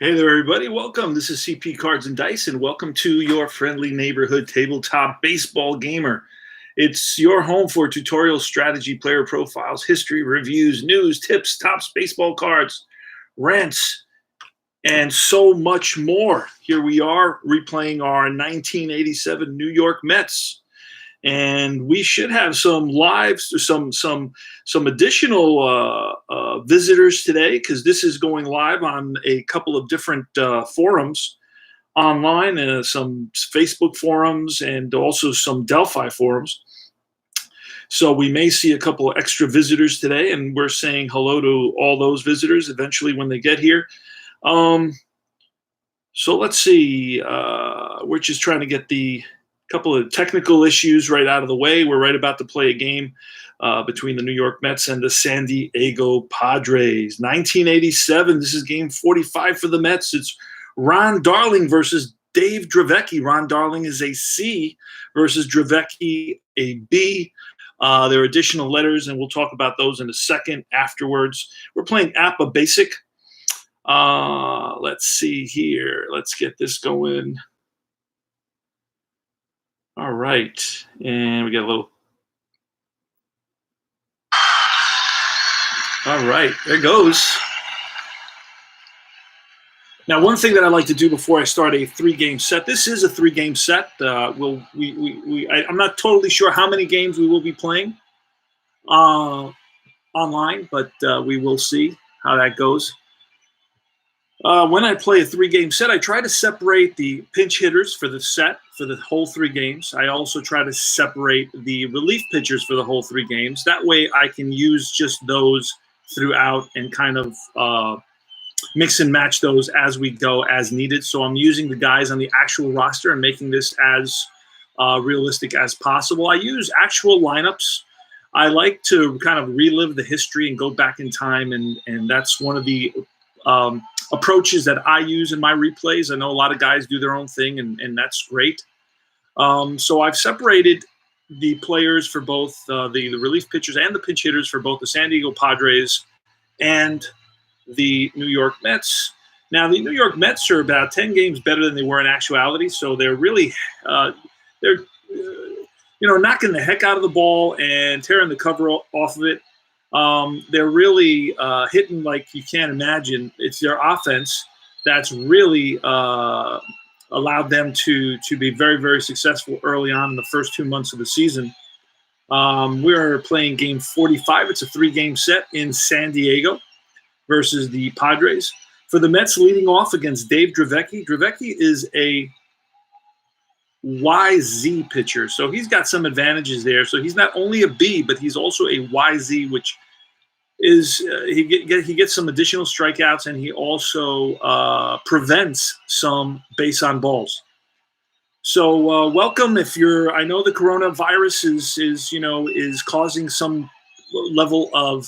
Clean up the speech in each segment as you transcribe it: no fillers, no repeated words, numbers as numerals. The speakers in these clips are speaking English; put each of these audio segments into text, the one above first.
Hey there, everybody. Welcome. This is CP Cards and Dice, and welcome to your friendly neighborhood tabletop baseball gamer. It's your home for tutorial strategy, player profiles, history, reviews, news, tips, tops, baseball cards, rants, and so much more. Here we are replaying our 1987 New York Mets. And we should have some lives, some additional visitors today because this is going live on a couple of different forums online, some Facebook forums and also some Delphi forums. So we may see a couple of extra visitors today, and we're saying hello to all those visitors eventually when they get here. So let's see. We're just trying to get the couple of technical issues right out of the way. We're right about to play a game between the New York Mets and the San Diego Padres. 1987. This is game 45 for the Mets. It's Ron Darling versus Dave Dravecky. Ron Darling is a C versus Dravecky a B. There are additional letters, and we'll talk about those in a second afterwards. We're playing APA Basic. Let's see here. Let's get this going. All right, and we got a little. All right, there goes. Now, one thing that I like to do before I start a three-game set. This is a three-game set. I'm not totally sure how many games we will be playing online, but we will see how that goes. When I play a three-game set, I try to separate the pinch hitters for the set for the whole three games. I also try to separate the relief pitchers for the whole three games. That way I can use just those throughout and kind of mix and match those as we go as needed. So I'm using the guys on the actual roster and making this as realistic as possible. I use actual lineups. I like to kind of relive the history and go back in time, and that's one of the approaches that I use in my replays. I know a lot of guys do their own thing, and that's great. So I've separated the players for both the relief pitchers and the pinch hitters for both the San Diego Padres and the New York Mets. Now, the New York Mets are about 10 games better than they were in actuality, so they're really knocking the heck out of the ball and tearing the cover off of it. They're really hitting like you can't imagine. It's their offense that's really allowed them to be very, very successful early on in the first 2 months of the season. We're playing game 45. It's a three-game set in San Diego versus the Padres. For the Mets, leading off against Dave Dravecky. Dravecky is a YZ pitcher, so he's got some advantages there. So he's not only a B, but he's also a YZ, which is he gets some additional strikeouts, and he also prevents some base on balls. So welcome. I know the coronavirus is causing some level of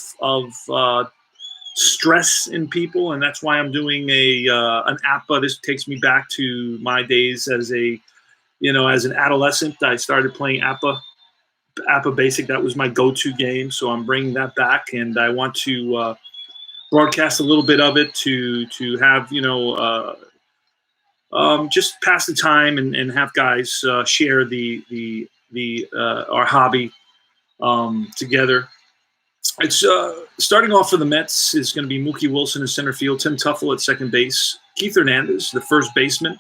stress in people, and that's why I'm doing an APA. This takes me back to my days as an adolescent. I started playing APA Basic. That was my go-to game, so I'm bringing that back, and I want to broadcast a little bit of it to have just pass the time and have guys share our hobby together. It's starting off for the Mets is going to be Mookie Wilson in center field, Tim Tuffle at second base, Keith Hernandez, the first baseman.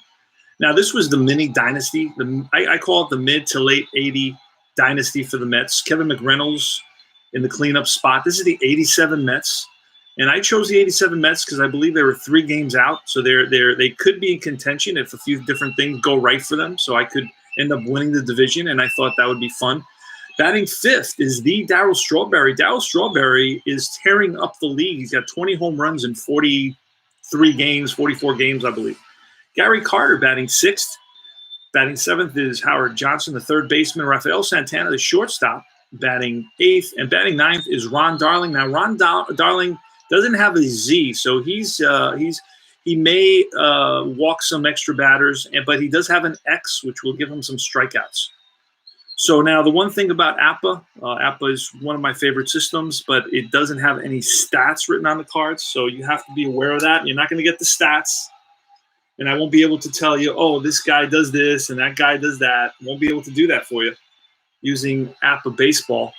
Now, this was the mini dynasty. I call it the mid to late 80 dynasty for the Mets. Kevin McReynolds in the cleanup spot. This is the 87 Mets. And I chose the 87 Mets because I believe they were 3 games out. So they could be in contention if a few different things go right for them. So I could end up winning the division, and I thought that would be fun. Batting fifth is the Darryl Strawberry. Darryl Strawberry is tearing up the league. He's got 20 home runs in 44 games, I believe. Gary Carter batting sixth. Batting seventh is Howard Johnson, the third baseman. Rafael Santana, the shortstop, batting eighth. And batting ninth is Ron Darling. Now, Ron Darling doesn't have a Z, so he may walk some extra batters, but he does have an X, which will give him some strikeouts. So now the one thing about APA, APA is one of my favorite systems, but it doesn't have any stats written on the cards, so you have to be aware of that. You're not going to get the stats and I won't be able to tell you, oh, this guy does this and that guy does that. Won't be able to do that for you using APA Baseball.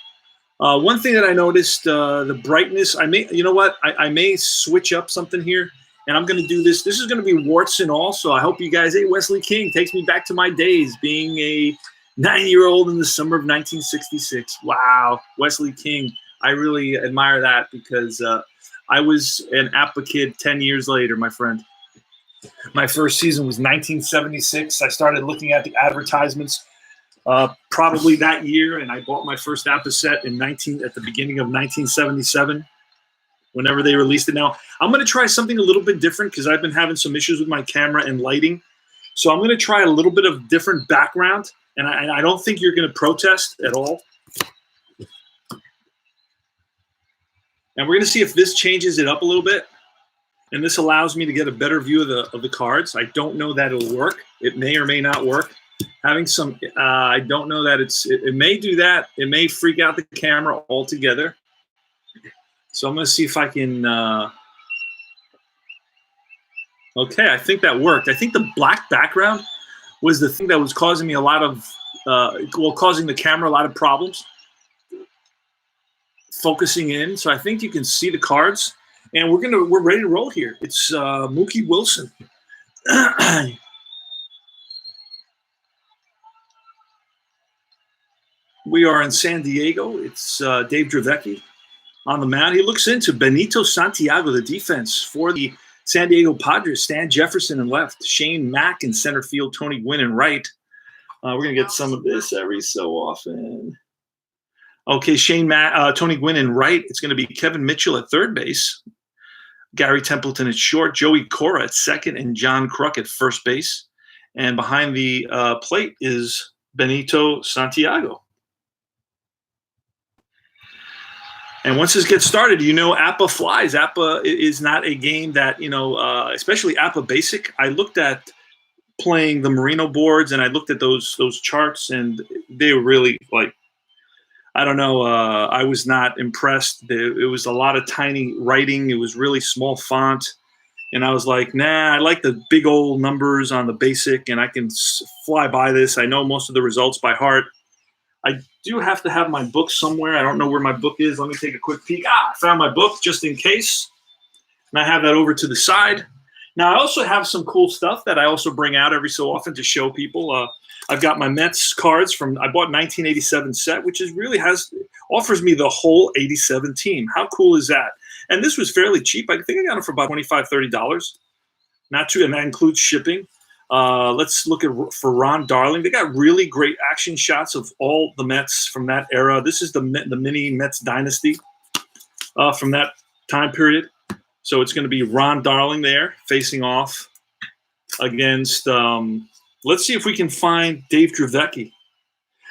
One thing that I noticed, the brightness, you know what? I may switch up something here, and I'm going to do this. This is going to be warts and all, so I hope you guys, hey, Wesley King takes me back to my days being a 9-year-old in the summer of 1966. Wow, Wesley King. I really admire that because I was an APA kid 10 years later, my friend. My first season was 1976. I started looking at the advertisements probably that year, and I bought my first APA set at the beginning of 1977, whenever they released it. Now, I'm going to try something a little bit different because I've been having some issues with my camera and lighting. So I'm going to try a little bit of different background, and I don't think you're going to protest at all. And we're going to see if this changes it up a little bit. And this allows me to get a better view of the cards. I don't know that it'll work. It may or may not work. Having some, I don't know that it may do that. It may freak out the camera altogether. So I'm going to see if I can, okay, I think that worked. I think the black background was the thing that was causing me a lot of, causing the camera a lot of problems. Focusing in, so I think you can see the cards, and we're ready to roll here. It's Mookie Wilson. We are in San Diego. It's Dave Dravecky on the mound. He looks into Benito Santiago, the defense for the San Diego Padres. Stan Jefferson in left, Shane Mack in center field, Tony Gwynn in right. We're gonna get some of this every so often. Okay, Tony Gwynn in right. It's going to be Kevin Mitchell at third base, Gary Templeton at short, Joey Cora at second, and John Kruk at first base. And behind the plate is Benito Santiago. And once this gets started, APA flies. APA is not a game that, especially APA Basic. I looked at playing the Merino boards, and I looked at those charts, and they were really like, I don't know. I was not impressed. It was a lot of tiny writing. It was really small font. And I was like, nah, I like the big old numbers on the basic, and I can fly by this. I know most of the results by heart. I do have to have my book somewhere. I don't know where my book is. Let me take a quick peek. I found my book just in case. And I have that over to the side. Now, I also have some cool stuff that I also bring out every so often to show people. I've got my Mets cards I bought 1987 set, which offers me the whole 87 team. How cool is that? And this was fairly cheap. I think I got it for about $25, $30. Not too, and that includes shipping. Let's look for Ron Darling. They got really great action shots of all the Mets from that era. This is the mini Mets dynasty from that time period. So it's going to be Ron Darling there facing off against let's see if we can find Dave Dravecky.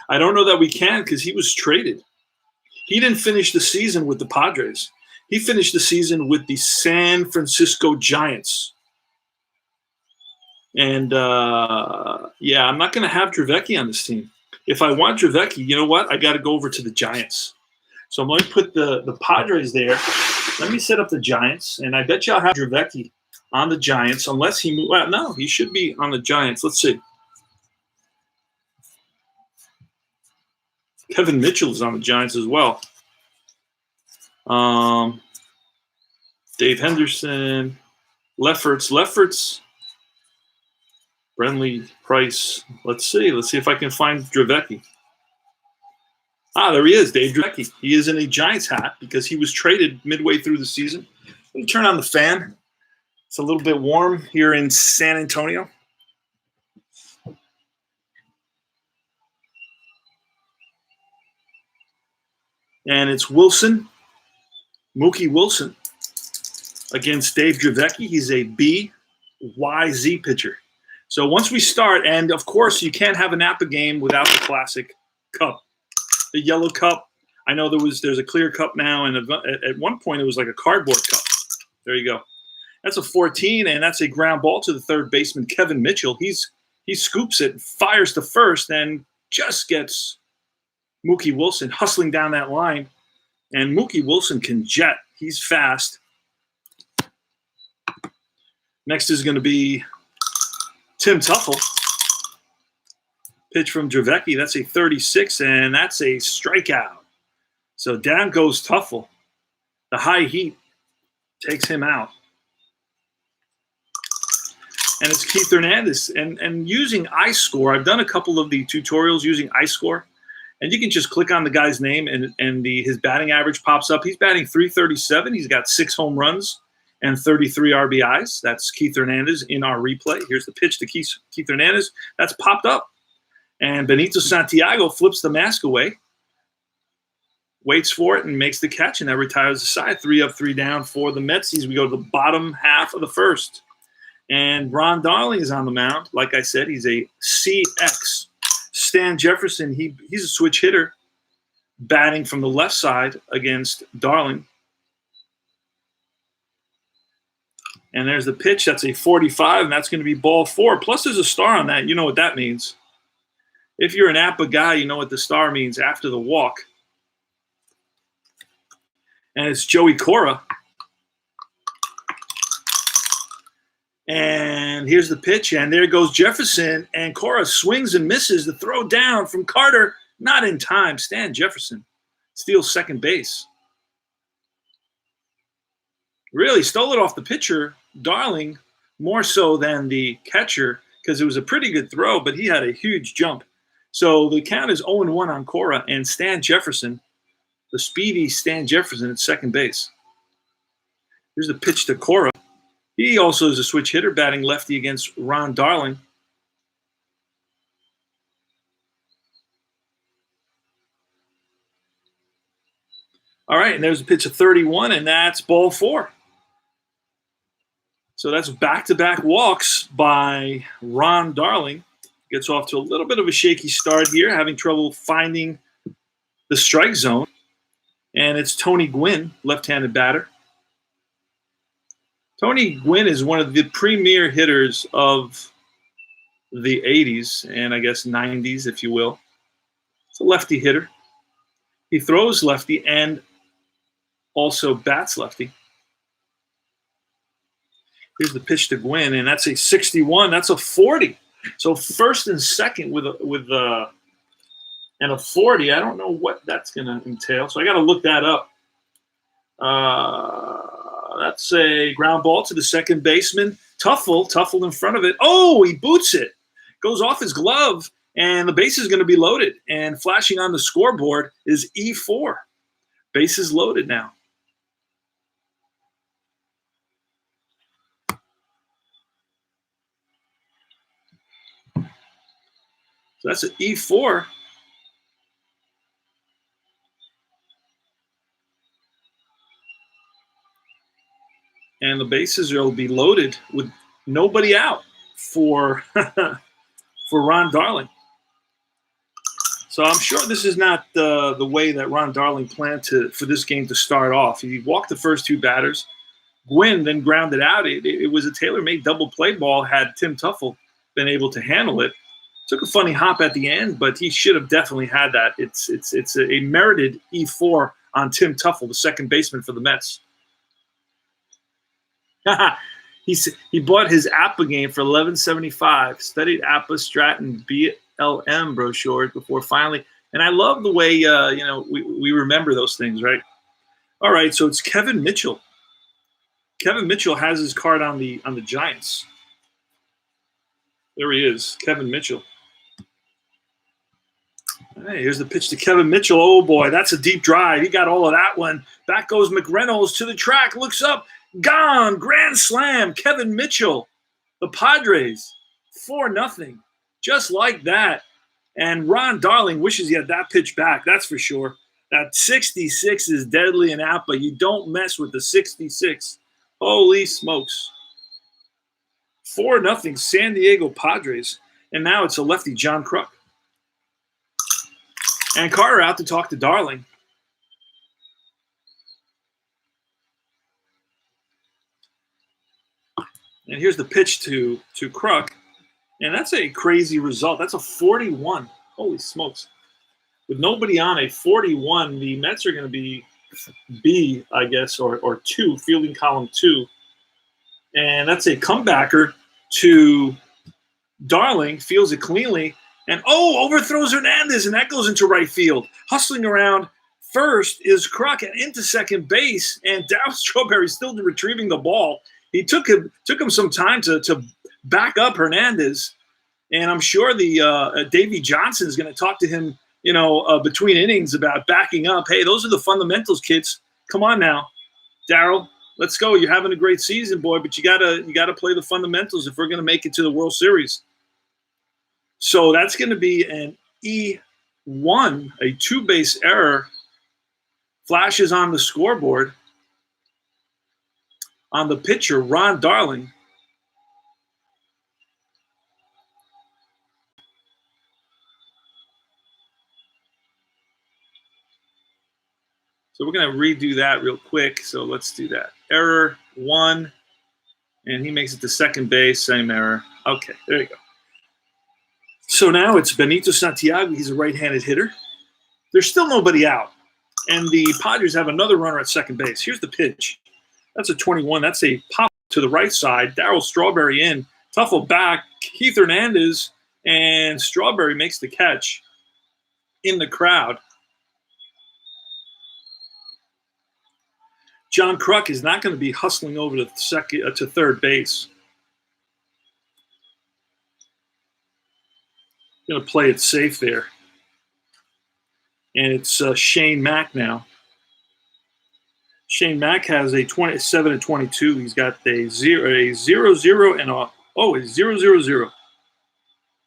I don't know that we can because he was traded. He didn't finish the season with the Padres. He finished the season with the San Francisco Giants. And, yeah, I'm not going to have Dravecky on this team. If I want Dravecky, you know what? I got to go over to the Giants. So I'm going to put the Padres there. Let me set up the Giants, and I bet you I'll have Dravecky on the Giants, unless he moves. Well, no, he should be on the Giants. Let's see. Kevin Mitchell is on the Giants as well. Dave Henderson, Lefferts, Brenly, Price. Let's see if I can find Dravecky. There he is, Dave Dravecky. He is in a Giants hat because he was traded midway through the season. Let me turn on the fan. It's a little bit warm here in San Antonio. And it's Mookie Wilson, against Dave Dravecky. He's a BYZ pitcher. So once we start, and of course you can't have an APA game without the classic cup, the yellow cup. I know there's a clear cup now, and at one point it was like a cardboard cup. There you go. That's a 14, and that's a ground ball to the third baseman, Kevin Mitchell. He scoops it, fires to first, and just gets Mookie Wilson hustling down that line. And Mookie Wilson can jet. He's fast. Next is going to be Tim Tuffle. Pitch from Dravecky. That's a 36, and that's a strikeout. So down goes Tuffle. The high heat takes him out. And it's Keith Hernandez. And using iScore, I've done a couple of the tutorials using iScore. And you can just click on the guy's name, and his batting average pops up. He's batting .337. He's got 6 home runs and 33 RBIs. That's Keith Hernandez in our replay. Here's the pitch to Keith Hernandez. That's popped up. And Benito Santiago flips the mask away, waits for it, and makes the catch, and that retires the side. 3 up, 3 down for the Metsies. We go to the bottom half of the first. And Ron Darling is on the mound. Like I said, he's a CX. Stan Jefferson, he's a switch hitter, batting from the left side against Darling. And there's the pitch. That's a 45, and that's going to be ball 4. Plus, there's a star on that. You know what that means. If you're an APA guy, you know what the star means after the walk. And it's Joey Cora. And here's the pitch, and there goes Jefferson, and Cora swings and misses. The throw down from Carter, not in time. Stan Jefferson steals second base. Really stole it off the pitcher, Darling, more so than the catcher, because it was a pretty good throw, but he had a huge jump. So the count is 0-1 on Cora, and Stan Jefferson, the speedy Stan Jefferson at second base. Here's the pitch to Cora. He also is a switch hitter, batting lefty against Ron Darling. All right, and there's a pitch of 31, and that's ball 4. So that's back-to-back walks by Ron Darling. Gets off to a little bit of a shaky start here, having trouble finding the strike zone. And it's Tony Gwynn, left-handed batter. Tony Gwynn is one of the premier hitters of the 80s and I guess 90s, if you will. It's a lefty hitter. He throws lefty and also bats lefty. Here's the pitch to Gwynn, and that's a 61. That's a 40. So first and second with a 40. I don't know what that's going to entail, so I got to look that up. That's a ground ball to the second baseman. Tuffle in front of it. Oh, he boots it. Goes off his glove, and the base is going to be loaded. And flashing on the scoreboard is E4. Bases loaded now. So that's an E4. And the bases will be loaded with nobody out for Ron Darling. So I'm sure this is not the way that Ron Darling planned for this game to start off. He walked the first 2 batters. Gwynn then grounded out. It was a tailor-made double play ball had Tim Tuffle been able to handle it. Took a funny hop at the end, but he should have definitely had that. It's a merited E4 on Tim Tuffle, the second baseman for the Mets. He bought his APA game for $11.75. Studied APA, Stratton, BLM brochures before finally. And I love the way we remember those things, right? All right, so it's Kevin Mitchell. Kevin Mitchell has his card on the Giants. There he is, Kevin Mitchell. Hey, here's the pitch to Kevin Mitchell. Oh boy, that's a deep drive. He got all of that one. Back goes McReynolds to the track. Looks up. Gone. Grand slam. Kevin Mitchell. The Padres. 4-0. Just like that. And Ron Darling wishes he had that pitch back. That's for sure. That 66 is deadly in APA. You don't mess with the 66. Holy smokes. 4-0 San Diego Padres. And now it's a lefty, John Kruk. And Carter out to talk to Darling. And here's the pitch to Kruk. And that's a crazy result. That's a 41. Holy smokes. With nobody on, a 41, the Mets are going to be B, I guess, or 2, fielding column 2. And that's a comebacker to Darling fields it cleanly and, overthrows Hernandez, and that goes into right field. Hustling around first is Kruk and into second base, and Darryl Strawberry still retrieving the ball. He took him some time to back up Hernandez, and I'm sure the Davey Johnson is going to talk to him, between innings about backing up. Hey, those are the fundamentals, kids. Come on now, Darryl. Let's go. You're having a great season, boy, but you gotta play the fundamentals if we're going to make it to the World Series. So that's going to be an E1, a two-base error. Flashes on the scoreboard on the pitcher, Ron Darling. So we're going to redo that real quick. So let's do that. Error 1, and he makes it to second base. Same error. Okay, there you go. So now it's Benito Santiago. He's a right-handed hitter. There's still nobody out, and the Padres have another runner at second base. Here's the pitch. That's a 21. That's a pop to the right side. Darryl Strawberry in. Tuffle back. Keith Hernandez, and Strawberry makes the catch in the crowd. John Kruk is not going to be hustling over to third base. Going to play it safe there. And it's Shane Mack now. Shane Mack has a 27 and 22. He's got a 0-0 and a 0-0-0.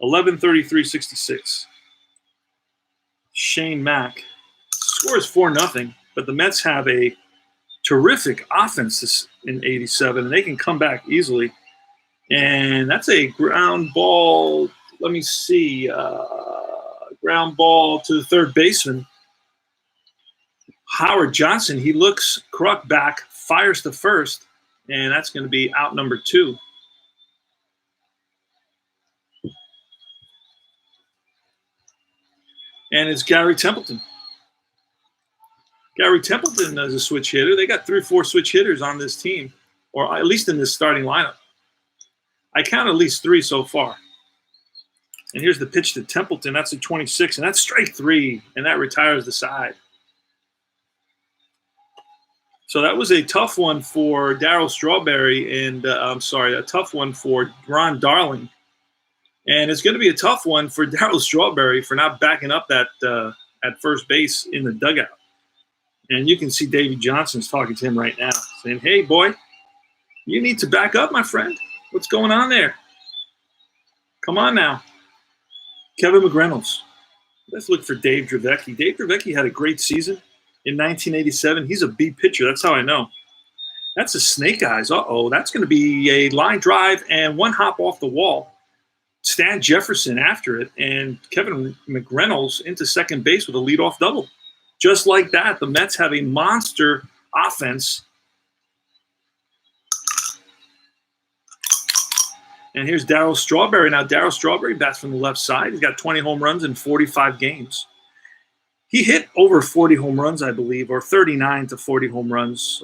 11-33-66. Shane Mack scores 4-0, but the Mets have a terrific offense in 87, and they can come back easily. And that's a ground ball. Let me see. Ground ball to the third baseman, Howard Johnson. He looks Kruk back, fires to first, and that's going to be out number 2. And it's Gary Templeton. Gary Templeton is a switch hitter. They got 3 or 4 switch hitters on this team, or at least in this starting lineup. I count at least 3 so far. And here's the pitch to Templeton. That's a 26, and that's strike 3, and that retires the side. So that was a tough one for Darryl Strawberry, and a tough one for Ron Darling. And it's going to be a tough one for Darryl Strawberry for not backing up that at first base in the dugout. And you can see Davey Johnson's talking to him right now, saying, hey, boy, you need to back up, my friend. What's going on there? Come on now. Kevin McReynolds. Let's look for Dave Dravecky. Dave Dravecky had a great season in 1987. He's a B pitcher. That's how I know. That's a snake eyes. Uh-oh. That's going to be a line drive and one hop off the wall. Stan Jefferson after it, and Kevin McReynolds into second base with a leadoff double. Just like that, the Mets have a monster offense. And here's Darryl Strawberry. Now, Darryl Strawberry bats from the left side. He's got 20 home runs in 45 games. He hit over 40 home runs, I believe, or 39 to 40 home runs.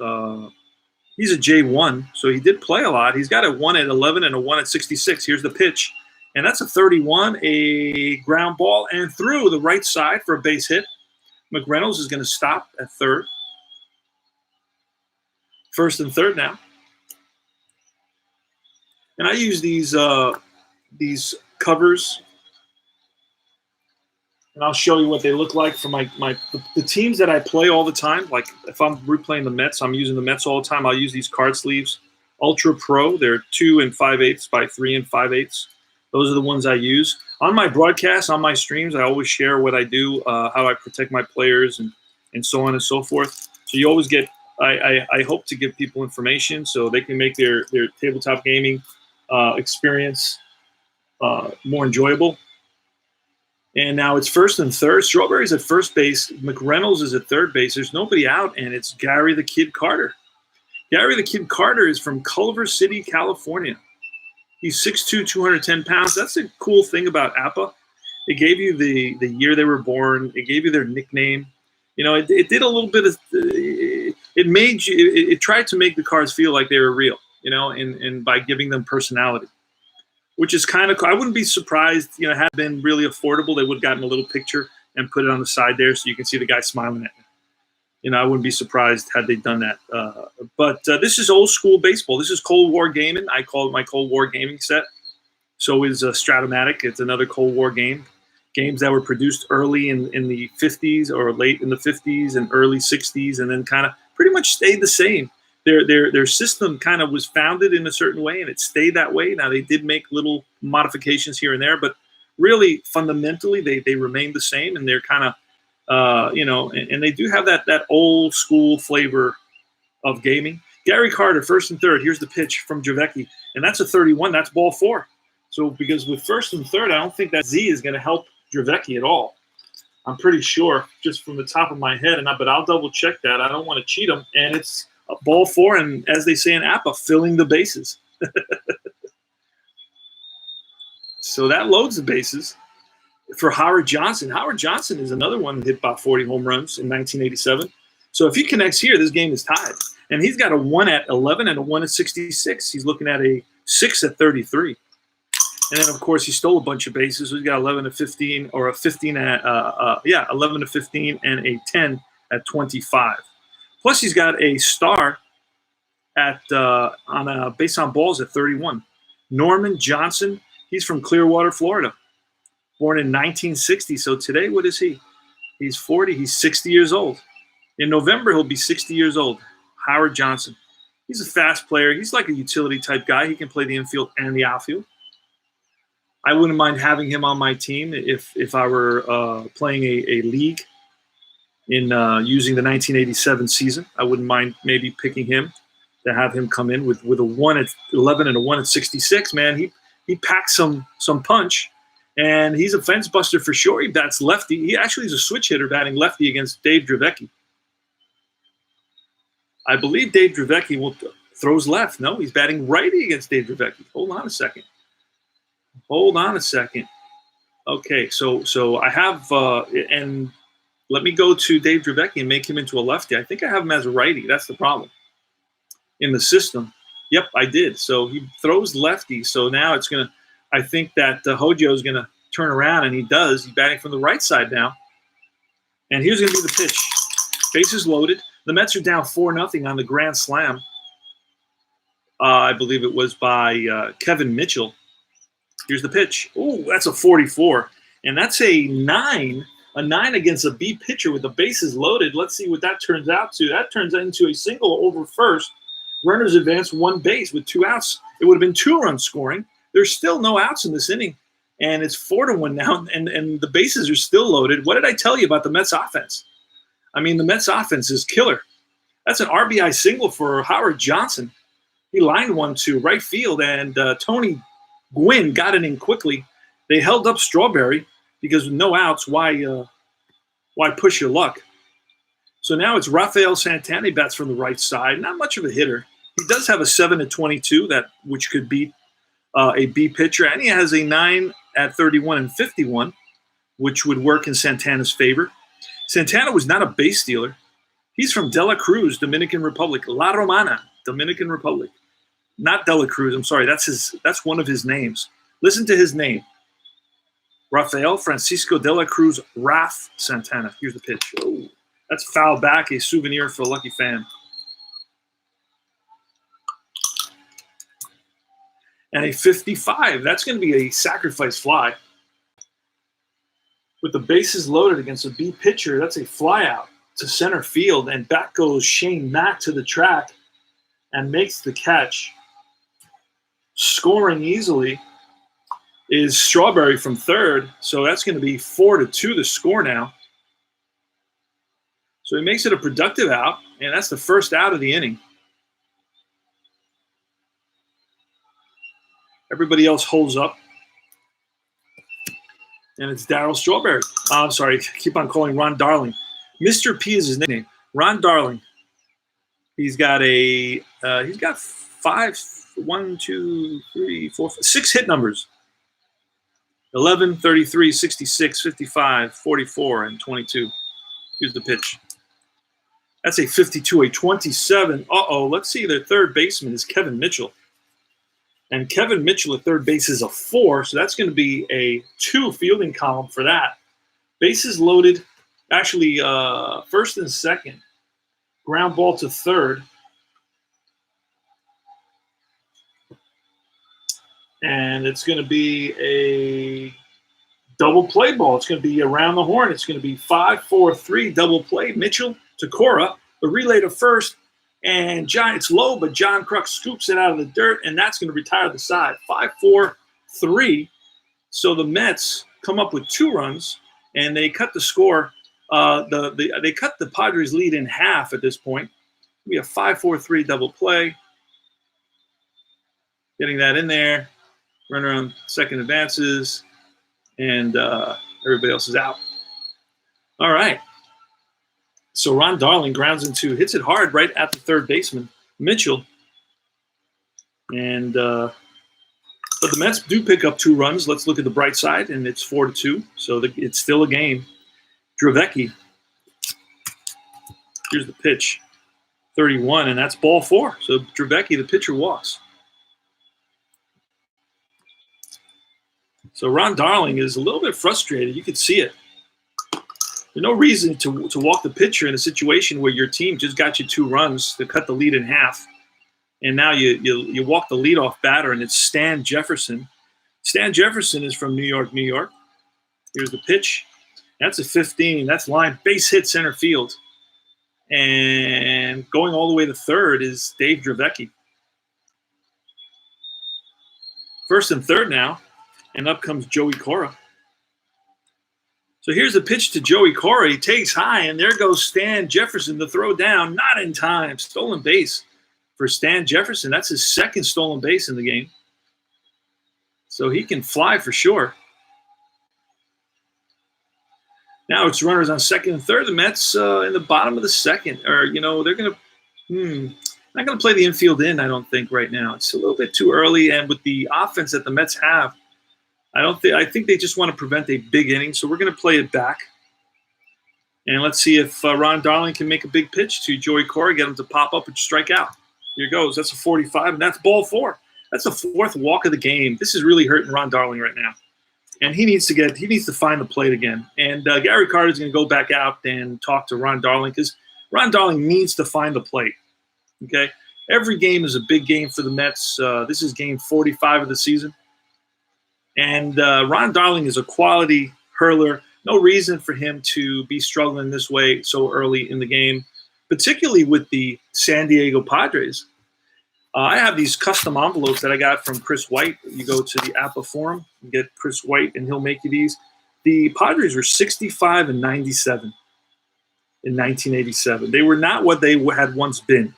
He's a J1, so he did play a lot. He's got a 1 at 11 and a 1 at 66. Here's the pitch. And that's a 31, a ground ball, and through the right side for a base hit. McReynolds is going to stop at third. First and third now. And I use these covers, and I'll show you what they look like for the teams that I play all the time. Like if I'm replaying the Mets, I'm using the Mets all the time. I'll use these card sleeves. Ultra Pro, they're 2 5/8 by 3 5/8. Those are the ones I use. On my broadcasts, on my streams, I always share what I do, how I protect my players, and so on and so forth. So you always get I hope to give people information so they can make their tabletop gaming experience more enjoyable. And now it's first and third. Strawberry's at first base. McReynolds is at third base. There's nobody out, and it's Gary the Kid Carter. Gary the Kid Carter is from Culver City, California. He's 6'2", 210 pounds. That's the cool thing about APA. It gave you the year they were born. It gave you their nickname. You know, it did a little bit of it made you. It tried to make the cards feel like they were real. You know, and by giving them personality, which is kind of cool. I wouldn't be surprised, had it been really affordable, they would have gotten a little picture and put it on the side there so you can see the guy smiling at me. I wouldn't be surprised had they done that. But this is old school baseball. This is Cold War gaming. I call it my Cold War gaming set. So is Stratomatic. It's another Cold War game. Games that were produced early in the 50s or late in the 50s and early 60s, and then kind of pretty much stayed the same. Their system kind of was founded in a certain way, and it stayed that way. Now, they did make little modifications here and there, but really, fundamentally, they remained the same, and they're kind of, and they do have that old school flavor of gaming. Gary Carter, first and third. Here's the pitch from Dravecky, and that's a 31. That's ball 4. So because with first and third, I don't think that Z is going to help Dravecky at all. I'm pretty sure, just from the top of my head, but I'll double check that. I don't want to cheat him, and it's a ball 4, and as they say in APA, filling the bases. So that loads the bases for Howard Johnson. Howard Johnson is another one that hit about 40 home runs in 1987. So if he connects here, this game is tied. And he's got a 1 at 11 and a 1 at 66. He's looking at a 6 at 33. And then, of course, he stole a bunch of bases. So he's got 11 to 15, or a 15 at 11 to 15, and a 10 at 25. Plus, he's got a star at on base on balls at 31. Norman Johnson. He's from Clearwater, Florida. Born in 1960. So today, what is he? He's 40. He's 60 years old. In November, he'll be 60 years old. Howard Johnson. He's a fast player. He's like a utility type guy. He can play the infield and the outfield. I wouldn't mind having him on my team if I were playing a league in using the 1987 season. I wouldn't mind maybe picking him to have him come in with a 1 at 11 and a 1 at 66. Man, he packs some punch, and he's a fence buster for sure. He bats lefty. He actually is a switch hitter batting lefty against Dave Dravecky. I believe Dave Dravecky throws left. No, he's batting righty against Dave Dravecky. Hold on a second. Okay, so I have and let me go to Dave Dravecky and make him into a lefty. I think I have him as a righty. That's the problem in the system. Yep, I did. So he throws lefty. So now it's going to – I think that Hojo is going to turn around, and he does. He's batting from the right side now. And here's going to be the pitch. Bases loaded. The Mets are down 4-0 on the grand slam. I believe it was by Kevin Mitchell. Here's the pitch. Oh, that's a 44. And that's a 9 against a B pitcher with the bases loaded. Let's see what that turns out to. That turns into a single over first. Runners advance 1 base with 2 outs. It would have been 2-run scoring. There's still no outs in this inning, and it's 4-1 now, and the bases are still loaded. What did I tell you about the Mets offense? I mean, the Mets offense is killer. That's an RBI single for Howard Johnson. He lined one to right field, and Tony Gwynn got it in quickly. They held up Strawberry because with no outs, why push your luck? So now it's Rafael Santana. He bats from the right side. Not much of a hitter. He does have a 7 at 22, which could beat a B pitcher, and he has a 9 at 31 and 51, which would work in Santana's favor. Santana was not a base stealer. He's from De La Cruz, Dominican Republic. La Romana, Dominican Republic. Not De La Cruz. I'm sorry. That's one of his names. Listen to his name. Rafael Francisco De La Cruz Raf Santana. Here's the pitch. Oh, that's foul back, a souvenir for a lucky fan. And a 55. That's going to be a sacrifice fly. With the bases loaded against a B pitcher, that's a fly out to center field. And back goes Shane Mack to the track and makes the catch. Scoring easily is Strawberry from third. So that's going to be 4-2 the score now. So he makes it a productive out, and that's the first out of the inning. Everybody else holds up. And it's Darryl Strawberry. I'm sorry, keep on calling Ron Darling. Mr. P is his nickname. Ron Darling. He's got 6 hit numbers. 11, 33, 66, 55, 44, and 22. Here's the pitch. That's a 52, a 27. Let's see. Their third baseman is Kevin Mitchell. And Kevin Mitchell at third base is a 4, so that's going to be a 2 fielding column for that. Bases loaded, actually first and second. Ground ball to third. And it's going to be a double play ball. It's going to be around the horn. It's going to be 5-4-3 double play. Mitchell to Cora, the relay to first, and it's low, but John Kruk scoops it out of the dirt, and that's going to retire the side. 5-4-3. So the Mets come up with 2 runs, and they cut the score. They cut the Padres lead in half at this point. We have 5-4-3 double play. Getting that in there. Runner on second advances, and everybody else is out. All right. So Ron Darling grounds into, hits it hard right at the third baseman, Mitchell. And but the Mets do pick up 2 runs. Let's look at the bright side, and it's 4-2. So it's still a game. Dravecky. Here's the pitch. 31, and that's ball 4. So Dravecky, the pitcher, walks. So Ron Darling is a little bit frustrated. You could see it. There's no reason to walk the pitcher in a situation where your team just got you 2 runs to cut the lead in half. And now you walk the leadoff batter, and it's Stan Jefferson. Stan Jefferson is from New York, New York. Here's the pitch. That's a 15. That's line. Base hit center field. And going all the way to third is Dave Dravecky. First and third now. And up comes Joey Cora. So here's the pitch to Joey Cora. He takes high, and there goes Stan Jefferson to throw down. Not in time. Stolen base for Stan Jefferson. That's his second stolen base in the game. So he can fly for sure. Now it's runners on second and third. The Mets in the bottom of the second. Or, they're going to not going to play the infield in, I don't think, right now. It's a little bit too early. And with the offense that the Mets have, I think they just want to prevent a big inning, so we're going to play it back. And let's see if Ron Darling can make a big pitch to Joey Cora, get him to pop up and strike out. Here goes. That's a 45, and that's ball 4. That's the 4th walk of the game. This is really hurting Ron Darling right now. And he needs to find the plate again. And Gary Carter is going to go back out and talk to Ron Darling, because Ron Darling needs to find the plate. Okay? Every game is a big game for the Mets. This is game 45 of the season. And Ron Darling is a quality hurler. No reason for him to be struggling this way so early in the game, particularly with the San Diego Padres. I have these custom envelopes that I got from Chris White. You go to the Appa Forum and get Chris White, and he'll make you these. The Padres were 65 and 97 in 1987. They were not what they had once been.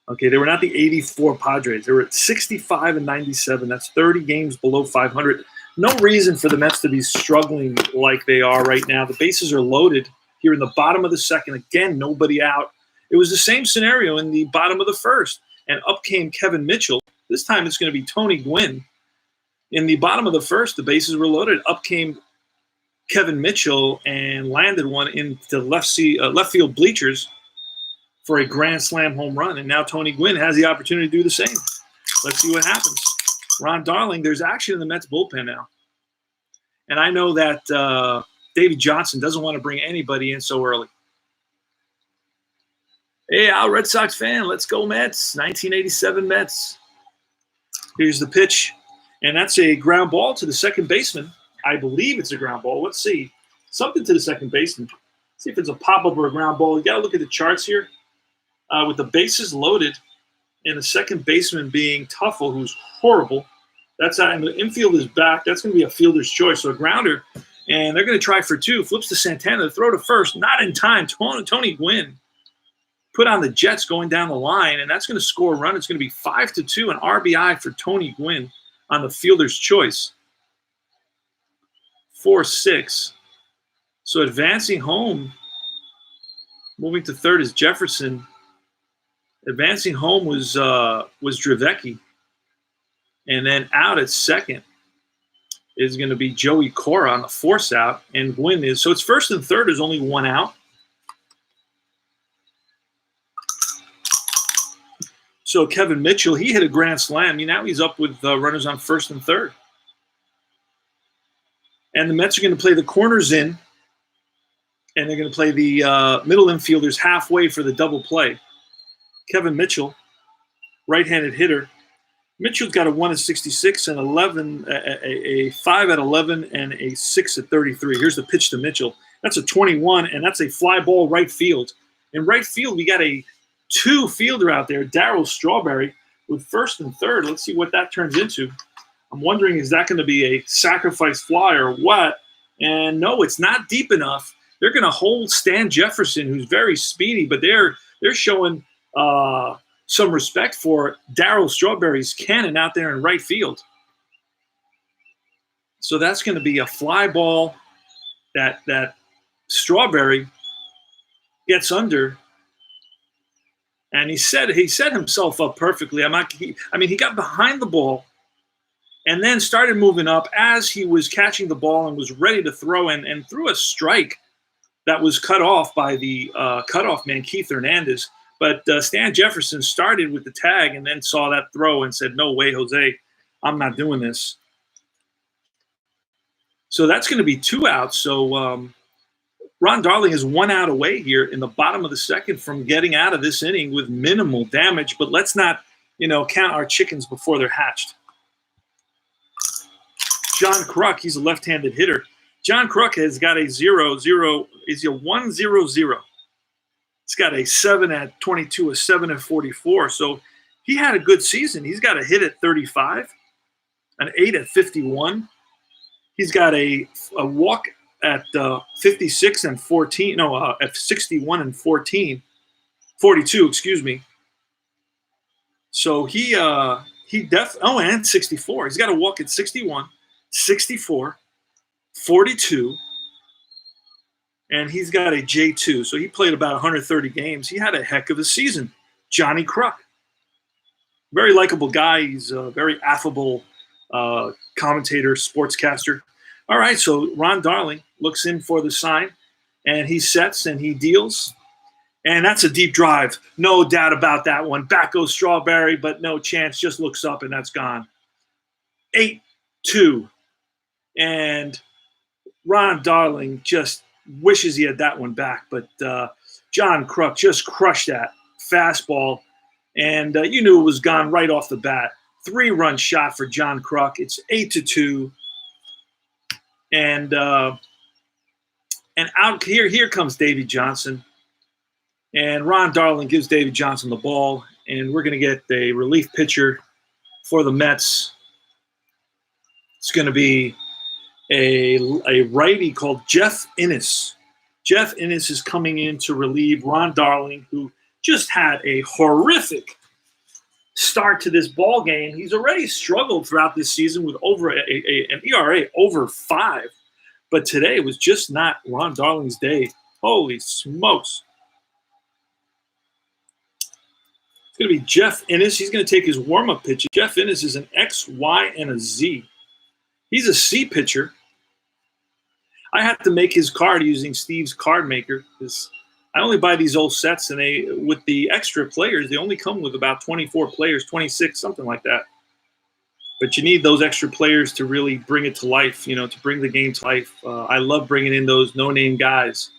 Okay, they were not the 84 Padres. They were at 65 and 97. That's 30 games below 500. No reason for the Mets to be struggling like they are right now. The bases are loaded here in the bottom of the second. Again, nobody out. It was the same scenario in the bottom of the first. And up came Kevin Mitchell. This time it's going to be Tony Gwynn. In the bottom of the first, the bases were loaded. Up came Kevin Mitchell and landed one into left field bleachers for a grand slam home run. And now Tony Gwynn has the opportunity to do the same. Let's see what happens. Ron Darling, there's action in the Mets bullpen now. And I know that Davey Johnson doesn't want to bring anybody in so early. Hey, Al, Red Sox fan, let's go Mets. 1987 Mets. Here's the pitch. And that's a ground ball to the second baseman. I believe it's a ground ball. Let's see. Something to the second baseman. See if it's a pop-up or a ground ball. You got to look at the charts here. With the bases loaded and the second baseman being Tuffle, who's horrible. That's how, and the infield is back. That's going to be a fielder's choice. So a grounder, and they're going to try for 2. Flips to Santana to throw to first. Not in time. Tony Gwynn put on the Jets going down the line, and that's going to score a run. It's going to be 5-2, an RBI for Tony Gwynn on the fielder's choice. 4-6. So advancing home, moving to third is Jefferson. Advancing home was Dravecky. And then out at second is going to be Joey Cora on the force out. And Gwynn is. So it's first and third. There's only 1 out. So Kevin Mitchell, he hit a grand slam. Now he's up with runners on first and third. And the Mets are going to play the corners in, and they're going to play the middle infielders halfway for the double play. Kevin Mitchell, right-handed hitter. Mitchell's got a 1 at 66 and 11, a 5 at 11, and a 6 at 33. Here's the pitch to Mitchell. That's a 21, and that's a fly ball right field. In right field, we got a 2-fielder out there, Darryl Strawberry, with first and third. Let's see what that turns into. I'm wondering, is that going to be a sacrifice fly or what? And no, it's not deep enough. They're going to hold Stan Jefferson, who's very speedy, but they're showing some respect for Darryl Strawberry's cannon out there in right field. So that's going to be a fly ball that Strawberry gets under. And he set himself up perfectly. He got behind the ball and then started moving up as he was catching the ball and was ready to throw and threw a strike that was cut off by the cutoff man, Keith Hernandez. But Stan Jefferson started with the tag and then saw that throw and said, no way, Jose, I'm not doing this. So that's going to be 2 outs. So Ron Darling is 1 out away here in the bottom of the second from getting out of this inning with minimal damage. But let's not, count our chickens before they're hatched. John Kruk, he's a left-handed hitter. John Kruk has got a 0-0. Is he a 1-0-0? He's got a 7 at 22, a 7 at 44. So he had a good season. He's got a hit at 35, an 8 at 51. He's got a walk at 56 and 14. No, at 61 and 42, excuse me. So and 64. He's got a walk at 61, 64, 42. And he's got a J2, so he played about 130 games. He had a heck of a season. Johnny Kruk, very likable guy. He's a very affable commentator, sportscaster. All right, so Ron Darling looks in for the sign, and he sets and he deals. And that's a deep drive. No doubt about that one. Back goes Strawberry, but no chance. Just looks up, and that's gone. 8-2. And Ron Darling just wishes he had that one back, but John Kruk just crushed that fastball, and you knew it was gone right off the bat. 3-run shot for John Kruk. It's 8-2, and out here comes Davey Johnson, and Ron Darling gives Davey Johnson the ball, and we're going to get a relief pitcher for the Mets. It's going to be a righty called Jeff Innes. Jeff Innes is coming in to relieve Ron Darling, who just had a horrific start to this ball game. He's already struggled throughout this season with over an ERA over 5. But today was just not Ron Darling's day. Holy smokes. It's going to be Jeff Innes. He's going to take his warm-up pitch. Jeff Innes is an X, Y, and a Z. He's a C pitcher. I had to make his card using Steve's card maker because I only buy these old sets, and with the extra players, they only come with about 24 players, 26, something like that. But you need those extra players to really bring it to life, to bring the game to life. I love bringing in those no-name guys.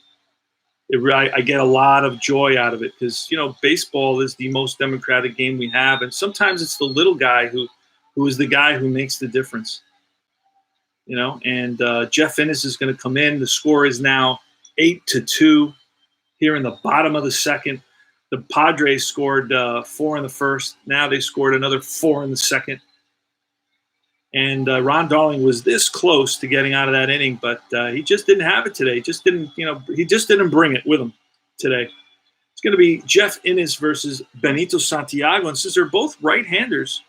I get a lot of joy out of it because, baseball is the most democratic game we have, and sometimes it's the little guy who is the guy who makes the difference. And Jeff Innes is going to come in. The score is now 8-2 here in the bottom of the second. The Padres scored 4 in the first. Now they scored another 4 in the second. And Ron Darling was this close to getting out of that inning, but he just didn't have it today. He just didn't bring it with him today. It's going to be Jeff Innes versus Benito Santiago. And since they're both right-handers,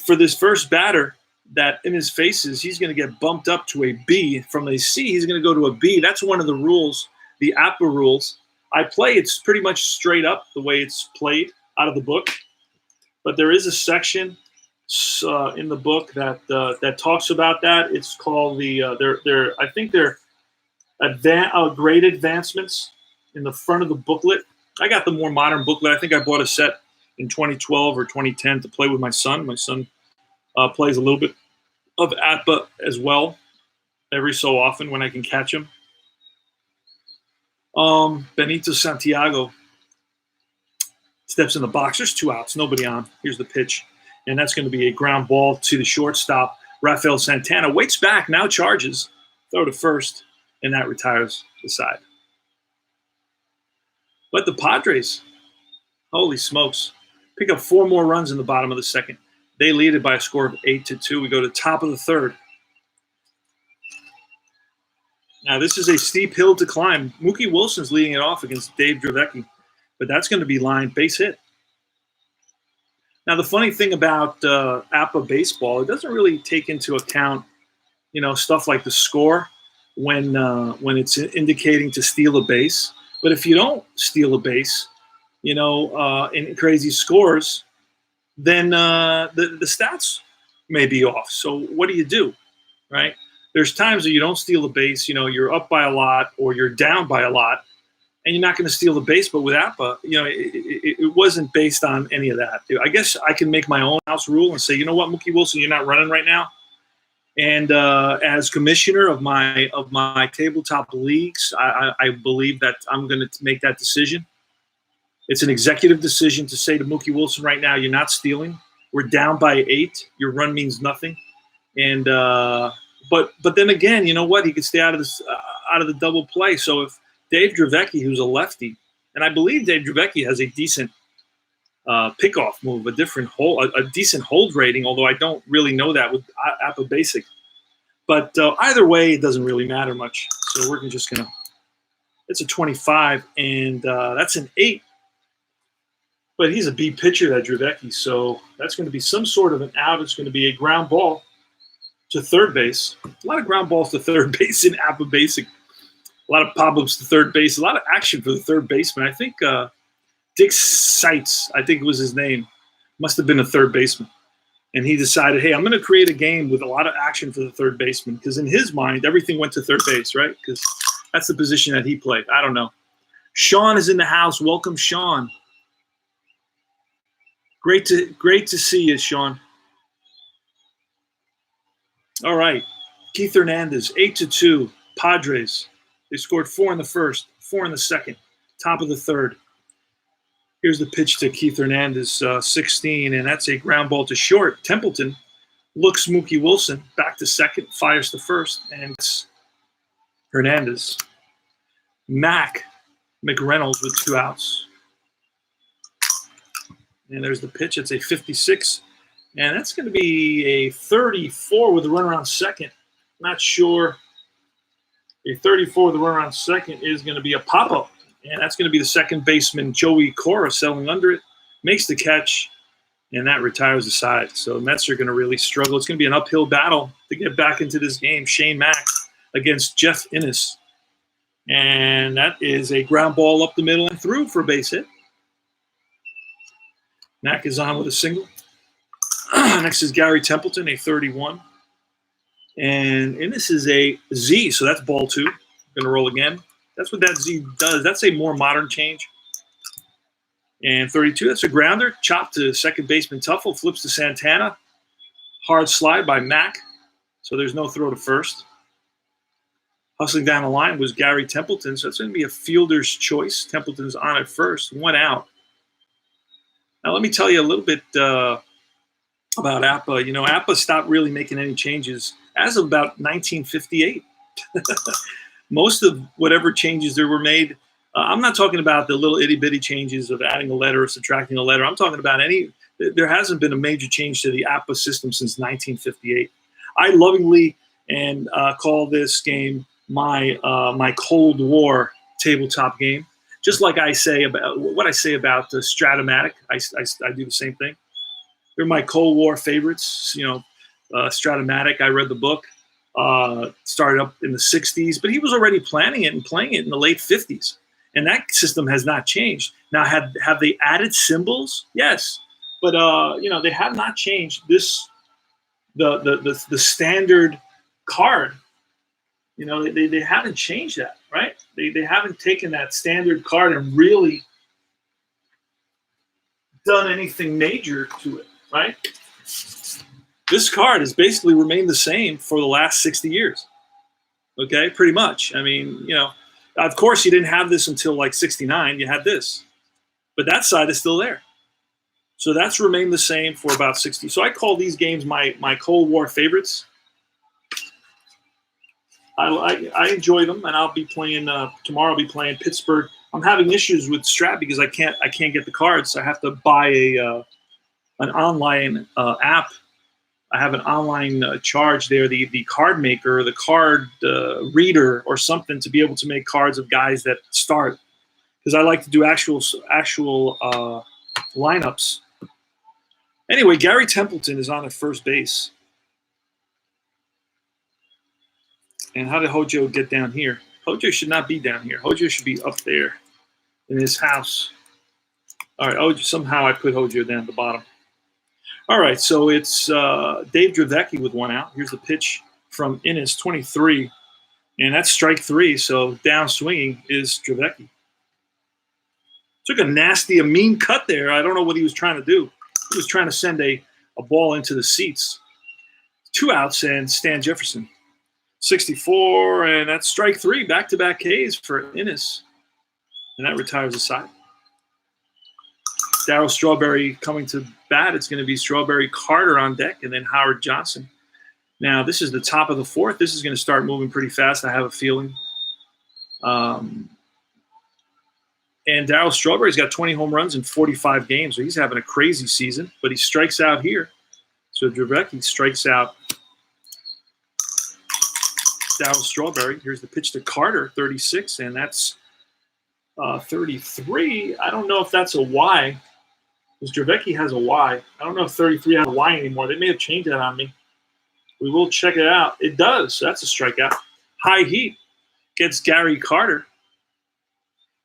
for this first batter that Innes faces, he's going to get bumped up to a B. From a C, he's going to go to a B. That's one of the rules, the APA rules. It's pretty much straight up the way it's played out of the book. But there is a section in the book that talks about that. It's called they're grade advancements in the front of the booklet. I got the more modern booklet. I think I bought a set in 2012 or 2010 to play with my son. My son plays a little bit of APA as well every so often when I can catch him. Benito Santiago steps in the box. There's 2 outs, nobody on. Here's the pitch. And that's going to be a ground ball to the shortstop. Rafael Santana waits back, now charges. Throw to first, and that retires the side. But the Padres, holy smokes, pick up 4 more runs in the bottom of the second. They lead it by a score of 8-2. We go to the top of the third. Now, this is a steep hill to climb. Mookie Wilson's leading it off against Dave Dravecky, but that's going to be lined base hit. Now, the funny thing about APA baseball, it doesn't really take into account, stuff like the score when it's indicating to steal a base. But if you don't steal a base, in crazy scores, then the stats may be off. So what do? Right? There's times that you don't steal a base, you're up by a lot or you're down by a lot, and you're not going to steal the base. But with APA, it wasn't based on any of that. I guess I can make my own house rule and say, you know what, Mookie Wilson, you're not running right now. And as commissioner of my tabletop leagues, I believe that I'm going to make that decision. It's an executive decision to say to Mookie Wilson right now, you're not stealing. We're down by 8. Your run means nothing. And but then again, you know what? He could stay out of the double play. So if Dave Dravecky, who's a lefty, and I believe Dave Dravecky has a decent pickoff move, a decent hold rating, although I don't really know that with APA Basic. But either way, it doesn't really matter much. So we're just going to – it's a 25, and that's an 8. But he's a B pitcher, that Dravecky, so that's going to be some sort of an out. It's going to be a ground ball to third base. A lot of ground balls to third base in APA Basic. A lot of pop-ups to third base. A lot of action for the third baseman. I think Dick Seitz, I think was his name, must have been a third baseman. And he decided, hey, I'm going to create a game with a lot of action for the third baseman, because in his mind, everything went to third base, right? Because that's the position that he played. I don't know. Sean is in the house. Welcome, Sean. Great to see you, Sean. All right. Keith Hernandez, 8-2. Padres. They scored 4 in the first, 4 in the second, top of the third. Here's the pitch to Keith Hernandez, 16, and that's a ground ball to short. Templeton looks Mookie Wilson back to second, fires to first, and it's Hernandez. McReynolds with 2 outs. And there's the pitch. It's a 56, and that's going to be a 34 with a runner on second. Not sure. A 34 with a runner on second is going to be a pop-up, and that's going to be the second baseman, Joey Cora, settling under it, makes the catch, and that retires the side. So Mets are going to really struggle. It's going to be an uphill battle to get back into this game. Shane Mack against Jeff Innes, and that is a ground ball up the middle and through for a base hit. Mack is on with a single. Next is Gary Templeton, a 31. And this is a Z, so that's ball 2. Going to roll again. That's what that Z does. That's a more modern change. And 32, that's a grounder. Chop to second baseman Tuffle. Flips to Santana. Hard slide by Mack. So there's no throw to first. Hustling down the line was Gary Templeton. So it's going to be a fielder's choice. Templeton's on at first. 1 out. Now, let me tell you a little bit about APA. APA stopped really making any changes as of about 1958. Most of whatever changes there were made, I'm not talking about the little itty-bitty changes of adding a letter or subtracting a letter. I'm talking about there hasn't been a major change to the APA system since 1958. I lovingly call this game my Cold War tabletop game. Just like I say about the Stratomatic, I do the same thing. They're my Cold War favorites. Stratomatic. I read the book. Started up in the 60s, but he was already planning it and playing it in the late 50s, and that system has not changed. Now, have they added symbols? Yes, but they have not changed this the standard card. They haven't changed that, right? They haven't taken that standard card and really done anything major to it, right? This card has basically remained the same for the last 60 years. Okay, pretty much. I mean, you know, of course you didn't have this until like 69. You had this. But that side is still there. So that's remained the same for about 60. So I call these games my Cold War favorites. I enjoy them, and I'll be playing tomorrow. I'll be playing Pittsburgh. I'm having issues with Strat because I can't get the cards. I have to buy an online app. I have an online charge there, the card maker, the card reader, or something to be able to make cards of guys that start. Because I like to do actual lineups. Anyway, Gary Templeton is on at first base. And how did Hojo get down here? Hojo should not be down here. Hojo should be up there in his house. All right, somehow I put Hojo down at the bottom. All right, so it's Dave Dravecky with one out. Here's the pitch from Innis, 23. And that's strike 3, so down swinging is Dravecky. Took a mean cut there. I don't know what he was trying to do. He was trying to send a ball into the seats. 2 outs and Stan Jefferson. 64, and that's strike 3, back-to-back Ks for Innis. And that retires the side. Darryl Strawberry coming to bat. It's going to be Strawberry Carter on deck, and then Howard Johnson. Now, this is the top of the 4th. This is going to start moving pretty fast, I have a feeling. And Darryl Strawberry's got 20 home runs in 45 games, so he's having a crazy season, but he strikes out here. So Dravecky strikes out Darryl Strawberry. Here's the pitch to Carter, 36, and that's 33. I don't know if that's a Y, because Dravecky has a Y. I don't know if 33 has a Y anymore. They may have changed that on me. We will check it out. It does. So that's a strikeout. High heat gets Gary Carter.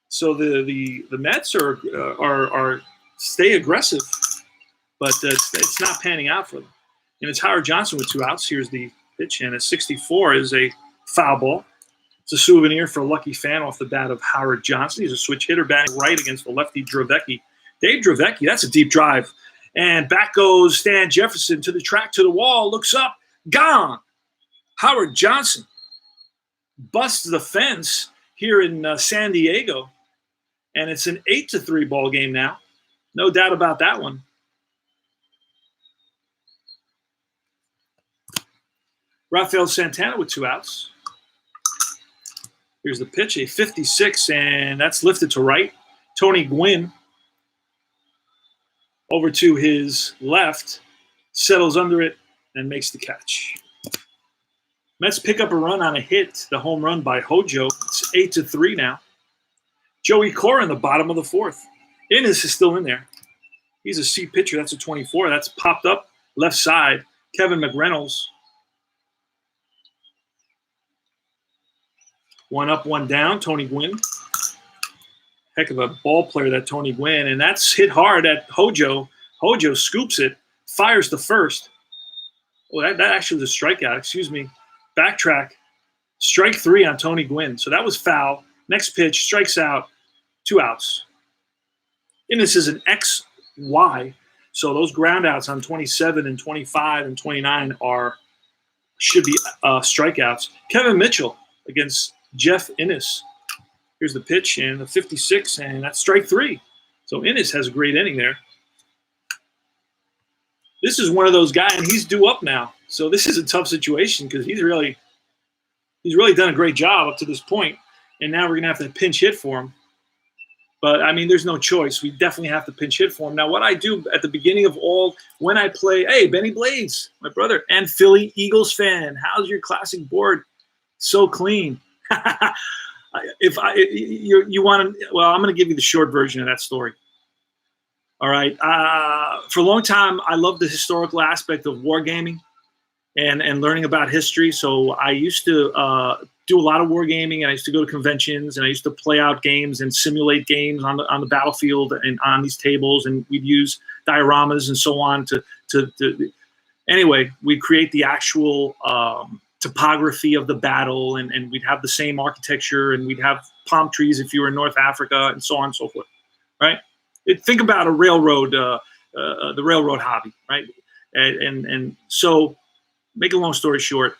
So the Mets are stay aggressive, but it's not panning out for them. And it's Howard Johnson with 2 outs. Here's the pitch, and a 64 is a foul ball. It's a souvenir for a lucky fan off the bat of Howard Johnson. He's a switch hitter batting right against the lefty Dravecky. Dave Dravecky, that's a deep drive. And back goes Stan Jefferson to the track, to the wall, looks up, gone. Howard Johnson busts the fence here in San Diego. And it's an 8-3 ball game now. No doubt about that one. Rafael Santana with 2 outs. Here's the pitch, a 56, and that's lifted to right. Tony Gwynn over to his left, settles under it, and makes the catch. Mets pick up a run on a hit, the home run by Hojo. It's 8-3 now. Joey Cora in the bottom of the 4th. Innis is still in there. He's a C pitcher. That's a 24. That's popped up left side. Kevin McReynolds. 1 up, 1 down. Tony Gwynn. Heck of a ball player, that Tony Gwynn. And that's hit hard at Hojo. Hojo scoops it, fires the first. Oh, that actually was a strikeout. Excuse me. Backtrack. Strike 3 on Tony Gwynn. So that was foul. Next pitch, strikes out. 2 outs. And this is an XY. So those ground outs on 27 and 25 and 29 should be strikeouts. Kevin Mitchell against Jeff Innis. Here's the pitch and the 56, and that's strike 3. So Innis has a great inning there. This is one of those guys, and he's due up now. So this is a tough situation because he's really done a great job up to this point, and now we're going to have to pinch hit for him. But, I mean, there's no choice. We definitely have to pinch hit for him. Now, what I do at the beginning of when I play, hey, Benny Blades, my brother, and Philly Eagles fan, how's your classic board? So clean. If you want to, well, I'm going to give you the short version of that story. All right. For a long time, I loved the historical aspect of wargaming and learning about history. So I used to do a lot of wargaming, and I used to go to conventions, and I used to play out games and simulate games on the battlefield and on these tables, and we'd use dioramas and so on anyway, we'd create the actual topography of the battle, and we'd have the same architecture, and we'd have palm trees if you were in North Africa, and so on and so forth, right? Think about a railroad, the railroad hobby, right? And so, make a long story short,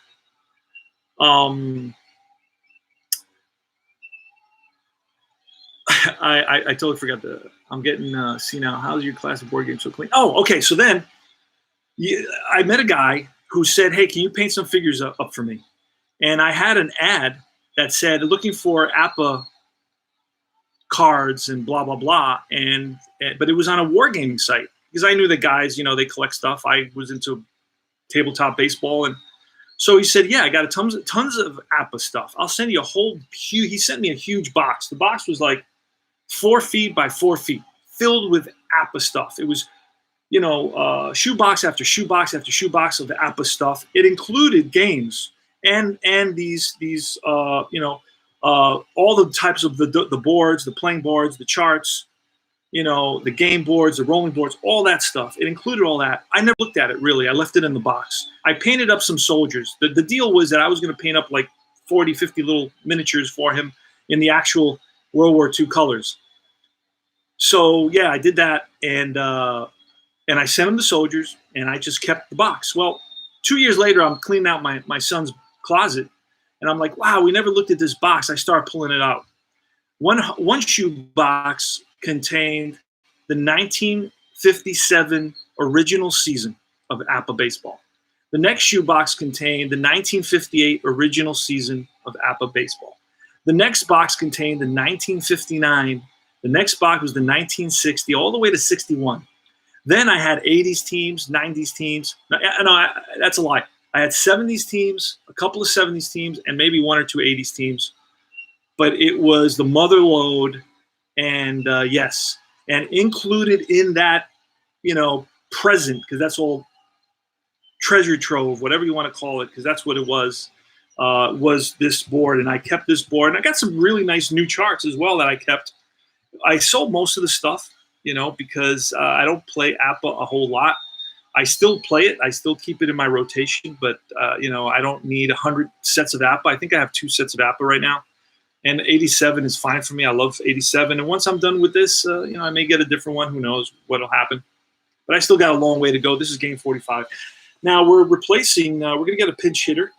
I totally forgot I'm getting see now. How's your classic board game so clean? Oh, okay. So then I met a guy who said, "Hey, can you paint some figures up for me?" And I had an ad that said, "Looking for APA cards and blah blah blah," but it was on a wargaming site because I knew the guys, they collect stuff. I was into tabletop baseball, and so he said, "Yeah, I got tons of APA stuff. I'll send you a whole huge." He sent me a huge box. The box was like 4 feet by 4 feet, filled with APA stuff. It was, shoebox after shoebox after shoebox of the APA stuff. It included games and these all the types of the boards, the playing boards, the charts, the game boards, the rolling boards, all that stuff. It included all that. I never looked at it really. I left it in the box. I painted up some soldiers. The deal was that I was going to paint up like 40, 50 little miniatures for him in the actual World War II colors. So yeah, I did that, and I sent him the soldiers, and I just kept the box. Well, 2 years later, I'm cleaning out my son's closet, and I'm like, wow, we never looked at this box. I start pulling it out. One shoe box contained the 1957 original season of APA baseball. The next shoe box contained the 1958 original season of APA baseball. The next box contained the 1959. The next box was the 1960, all the way to 61. Then I had 80s teams, 90s teams. No, that's a lie. I had 70s teams, a couple of 70s teams, and maybe 1 or 2 80s teams. But it was the mother load, and yes, and included in that, present, because that's all treasure trove, whatever you want to call it, because that's what it was this board. And I kept this board, and I got some really nice new charts as well that I kept. I sold most of the stuff, because I don't play APA a whole lot. I still play it. I still keep it in my rotation, but, I don't need 100 sets of APA. I think I have 2 sets of APA right now. And 87 is fine for me. I love 87. And once I'm done with this, I may get a different one. Who knows what'll happen. But I still got a long way to go. This is game 45. Now we're replacing, we're going to get a pinch hitter.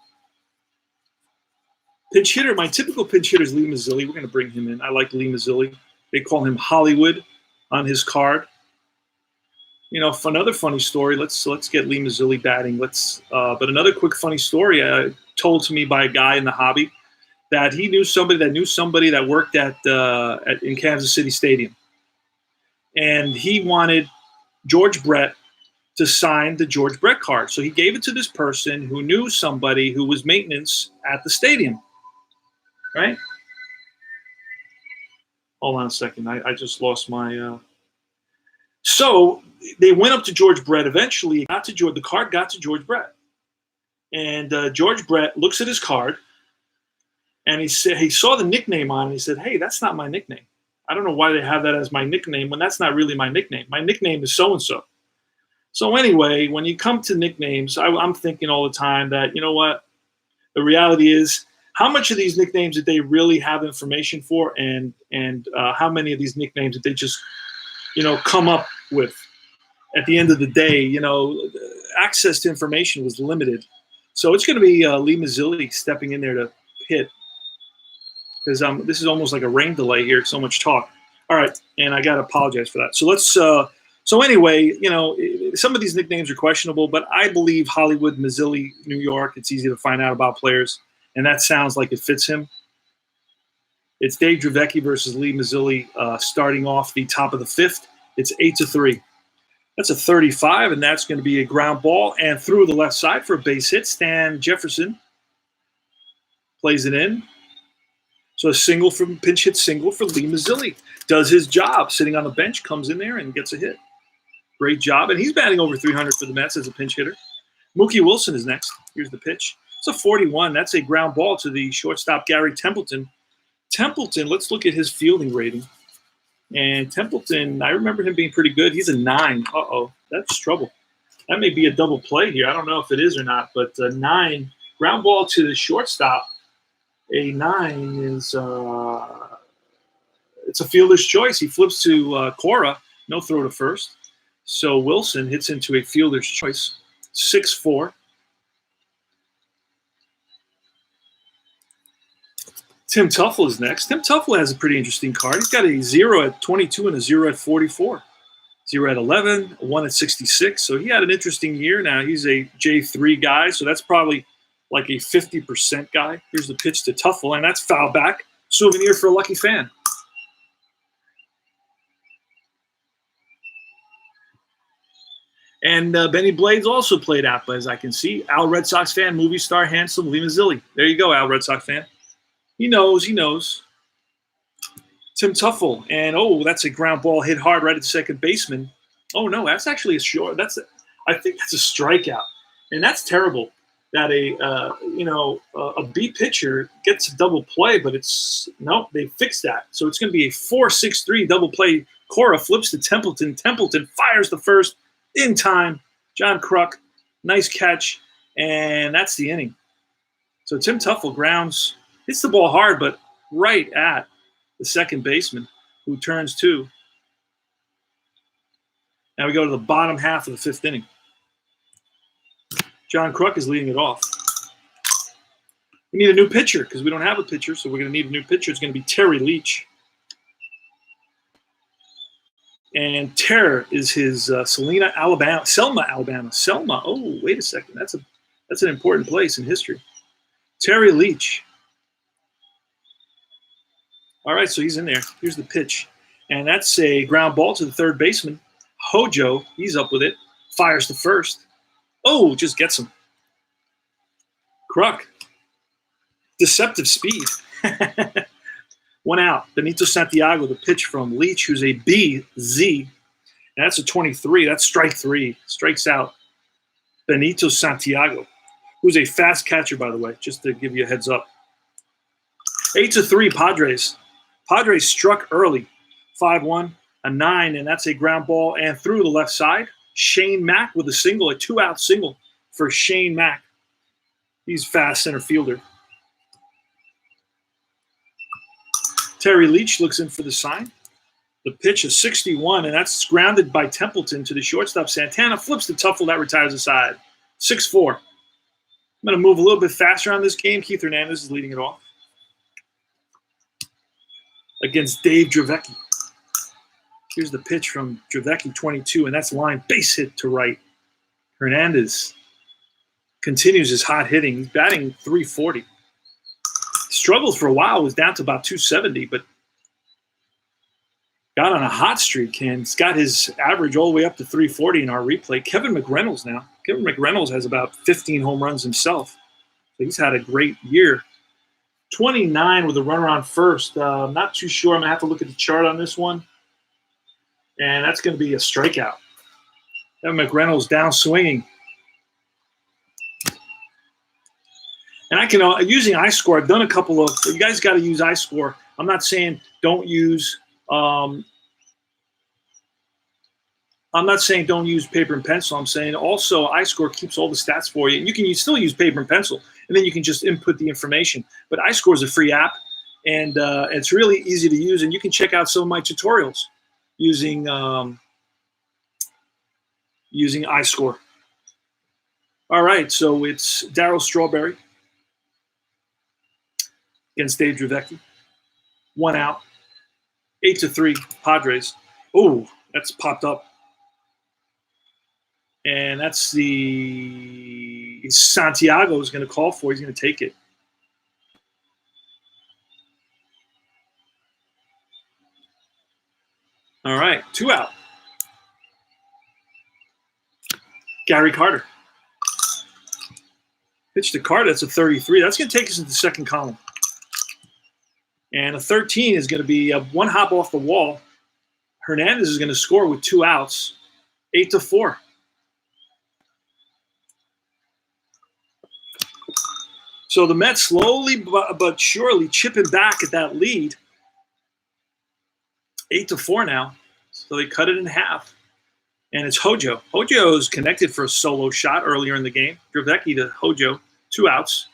Pinch hitter, my typical pinch hitter is Lee Mazzilli. We're going to bring him in. I like Lee Mazzilli. They call him Hollywood on his card. For another funny story, let's get Lee Mazzilli batting. But another quick funny story told to me by a guy in the hobby, that he knew somebody that worked in Kansas City Stadium, and he wanted George Brett to sign the George Brett card. So he gave it to this person who knew somebody who was maintenance at the stadium. Right? Hold on a second. I just lost my. So they went up to George Brett. Eventually, the card got to George Brett, and George Brett looks at his card. And he saw the nickname on it. And he said, "Hey, that's not my nickname. I don't know why they have that as my nickname when that's not really my nickname. My nickname is so-and-so." So anyway, when you come to nicknames, I'm thinking all the time that, what? The reality is, how much of these nicknames did they really have information for? And how many of these nicknames did they just, come up with? At the end of the day, access to information was limited. So it's going to be Lee Mazzilli stepping in there to hit. Because this is almost like a rain delay here. So much talk. All right, and I got to apologize for that. So let's. So anyway, some of these nicknames are questionable, but I believe Hollywood, Mazzilli, New York. It's easy to find out about players, and that sounds like it fits him. It's Dave Dravecky versus Lee Mazzilli, starting off the top of the 5th. It's 8-3. That's a 35, and that's going to be a ground ball and through the left side for a base hit. Stan Jefferson plays it in. So a pinch hit single for Lee Mazzilli. Does his job, sitting on the bench, comes in there and gets a hit. Great job. And he's batting over 300 for the Mets as a pinch hitter. Mookie Wilson is next. Here's the pitch. It's a 41. That's a ground ball to the shortstop, Gary Templeton. Templeton, let's look at his fielding rating. And Templeton, I remember him being pretty good. He's a 9. Uh-oh, that's trouble. That may be a double play here. I don't know if it is or not, but 9, ground ball to the shortstop. A 9 is it's a fielder's choice. He flips to Cora, No throw to first. So Wilson hits into a fielder's choice. 6-4. Tim Tuffle is next. Tim Tuffle has a pretty interesting card. He's got a 0 at 22 and a 0 at 44. 0 at 11, a 1 at 66. So he had an interesting year. Now he's a J3 guy, so that's probably like a 50% guy. Here's the pitch to Tuffle, and that's foul back. Souvenir for a lucky fan. And Benny Blades also played out, as I can see. Al Red Sox fan, movie star, handsome, Lee Mazzilli. There you go, Al Red Sox fan. He knows. Tim Tuffle, and that's a ground ball hit hard right at the second baseman. Oh no, that's actually a short. I think that's a strikeout, and that's terrible. That a B pitcher gets a double play, but they fixed that, so it's going to be a 4-6-3 double play. Cora flips to Templeton. Templeton fires the first in time. John Kruk, nice catch, and that's the inning. So Tim Tuffle grounds, hits the ball hard, but right at the second baseman, who turns 2. Now we go to the bottom half of the 5th inning. John Kruk is leading it off. We need a new pitcher because we don't have a pitcher, so we're going to need a new pitcher. It's going to be Terry Leach. And Terror is his Selma, Alabama. Selma. Oh, wait a second. That's an important place in history. Terry Leach. All right, so he's in there. Here's the pitch. And that's a ground ball to the third baseman. Hojo, he's up with it. Fires to first. Oh, just gets him. Kruk. Deceptive speed. 1 out. Benito Santiago, the pitch from Leach, who's a BZ. And that's a 23. That's strike 3. Strikes out Benito Santiago, who's a fast catcher, by the way, just to give you a heads up. 8-3 Padres. Padres struck early. 5-1, a 9, and that's a ground ball and through the left side. Shane Mack with a single, a 2-out single for Shane Mack. He's fast center fielder. Terry Leach looks in for the sign. The pitch is 61, and that's grounded by Templeton to the shortstop. Santana flips the Tuffle. That retires the side. 6-4. I'm going to move a little bit faster on this game. Keith Hernandez is leading it off against Dave Dravecky. Here's the pitch from Dravecky, 22, and that's line base hit to right. Hernandez continues his hot hitting. He's batting .340. Struggled for a while, was down to about 270, but got on a hot streak and it's got his average all the way up to .340 in our replay. Kevin McReynolds now. Kevin McReynolds has about 15 home runs himself. So he's had a great year. 29 with a runner on first. I'm not too sure. I'm going to have to look at the chart on this one. And that's going to be a strikeout. Kevin McReynolds down swinging. And I can, using iScore, I've done a couple of, you guys got to use iScore. I'm not saying don't use, I'm not saying don't use paper and pencil. I'm saying also iScore keeps all the stats for you. And you can still use paper and pencil, and then you can just input the information. But iScore is a free app, and it's really easy to use. And you can check out some of my tutorials using iScore. All right, so it's Darryl Strawberry against Dave Dravecky. 1 out. 8-3 Padres. Oh, that's popped up. And that's the Santiago is going to call for. He's going to take it. All right, 2 out. Gary Carter. Pitch to Carter. That's a 33. That's going to take us into the second column. And a 13 is going to be 1 hop off the wall. Hernandez is going to score with 2 outs. 8-4. So the Mets slowly but surely chipping back at that lead. 8-4 now. So they cut it in half. And it's Hojo. Hojo is connected for a solo shot earlier in the game. Dravecky to Hojo. 2 outs.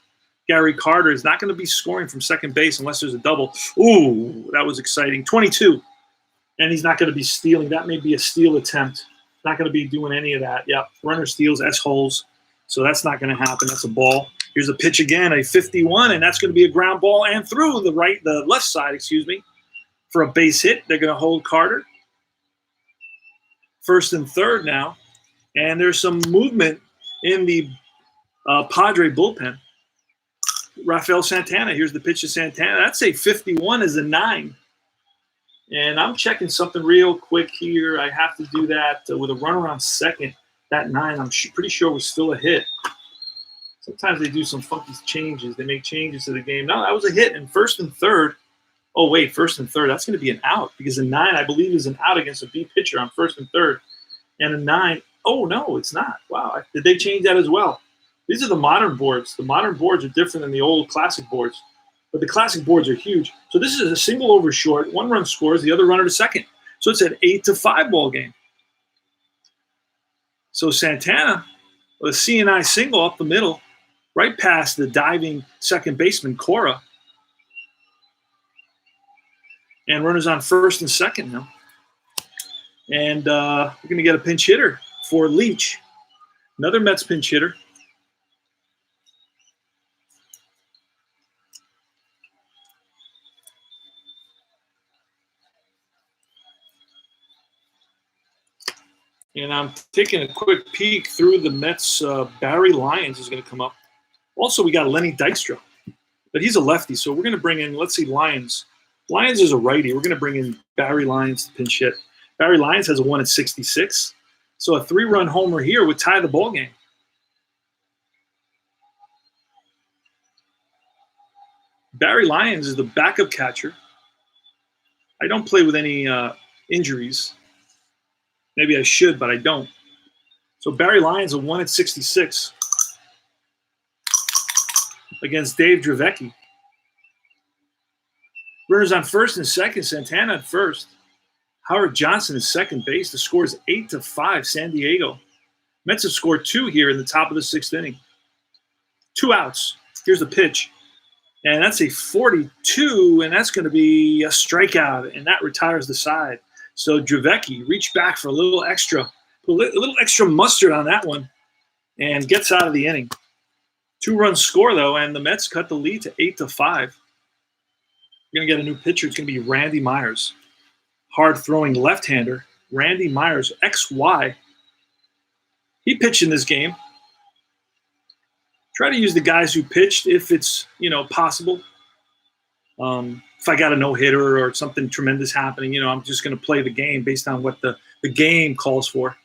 Gary Carter is not going to be scoring from second base unless there's a double. Ooh, that was exciting. 22. And he's not going to be stealing. That may be a steal attempt. Not going to be doing any of that. Yep, runner steals, S holes. So that's not going to happen. That's a ball. Here's a pitch again, a 51, and that's going to be a ground ball and through the left side, excuse me, for a base hit. They're going to hold Carter. First and third now. And there's some movement in the Padre bullpen. Rafael Santana. Here's the pitch to Santana. That's a 51 as a 9. And I'm checking something real quick here. I have to do that with a runner on second. That 9, I'm pretty sure was still a hit. Sometimes they do some funky changes. They make changes to the game. No, that was a hit. And first and third. Oh, wait, first and third. That's going to be an out because a 9, I believe, is an out against a B pitcher on first and third. And a 9, oh, no, it's not. Wow. Did they change that as well? These are the modern boards. The modern boards are different than the old classic boards. But the classic boards are huge. So this is a single over short. 1 run scores, the other runner to second. So it's an 8-5 ball game. So Santana, with a C&I single up the middle, right past the diving second baseman, Cora. And runners on first and second now. And we're going to get a pinch hitter for Leach. Another Mets pinch hitter. And I'm taking a quick peek through the Mets. Barry Lyons is going to come up. Also, we got Lenny Dykstra, but he's a lefty. So we're going to bring in, let's see, Lyons. Lyons is a righty. We're going to bring in Barry Lyons to pinch hit. Barry Lyons has a 1 at 66. So a 3-run homer here would tie the ball game. Barry Lyons is the backup catcher. I don't play with any injuries. Maybe I should, but I don't. So Barry Lyons, a 1 at 66 against Dave Dravecky. Runners on first and second. Santana at first. Howard Johnson is second base. The score is 8-5, San Diego. Mets have scored 2 here in the top of the 6th inning. 2 outs. Here's the pitch. And that's a 42, and that's going to be a strikeout, and that retires the side. So Dravecky reached back for a little extra mustard on that one and gets out of the inning. 2-run score, though, and the Mets cut the lead to 8-5. We're going to get a new pitcher. It's going to be Randy Myers. Hard-throwing left-hander. Randy Myers, XY. He pitched in this game. Try to use the guys who pitched if it's, possible. If I got a no-hitter or something tremendous happening, I'm just going to play the game based on what the game calls for.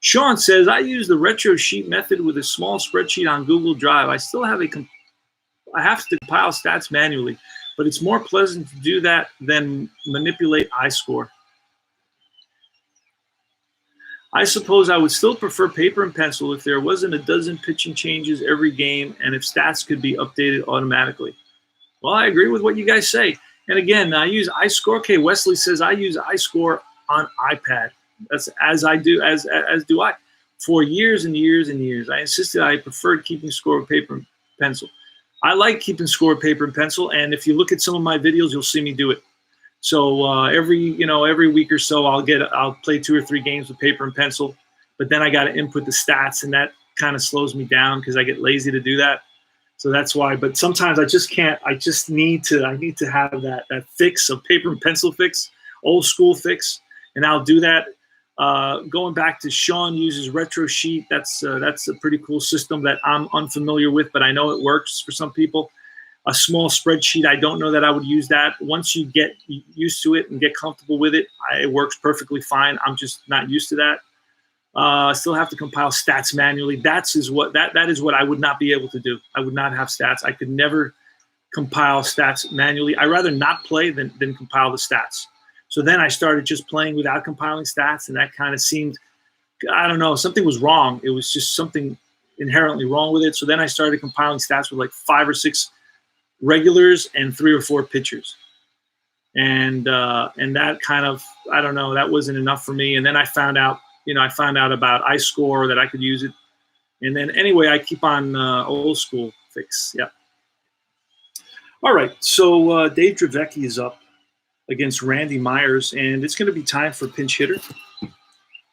Sean says, I use the retro sheet method with a small spreadsheet on Google Drive. I still have I have to compile stats manually, but it's more pleasant to do that than manipulate iScore. I suppose I would still prefer paper and pencil if there wasn't a dozen pitching changes every game and if stats could be updated automatically. Well, I agree with what you guys say. And again, I use iScore. Okay, Wesley says I use iScore on iPad. That's as do I. For years and years and years, I insisted I preferred keeping score with paper and pencil. I like keeping score with paper and pencil, and if you look at some of my videos, you'll see me do it. So every week or so, I'll play 2 or 3 games with paper and pencil, but then I got to input the stats, and that kind of slows me down because I get lazy to do that. So that's why. But sometimes I just can't. I need to have that fix of paper and pencil fix, old school fix, and I'll do that. Going back to Sean uses retro sheet. That's a pretty cool system that I'm unfamiliar with, but I know it works for some people. A small spreadsheet, I don't know that I would use that. Once you get used to it and get comfortable with it, it works perfectly fine. I'm just not used to that. I still have to compile stats manually. That is what I would not be able to do. I would not have stats. I could never compile stats manually. I'd rather not play than compile the stats. So then I started just playing without compiling stats, and that kind of seemed, I don't know, something was wrong. It was just something inherently wrong with it. So then I started compiling stats with like 5 or 6 regulars and 3 or 4 pitchers. And that kind of, I don't know, that wasn't enough for me. And then I found out about iScore, that I could use it. And then anyway, I keep on old school fix. Yeah. All right. So Dave Dravecky is up. against Randy Myers, and it's going to be time for pinch hitter.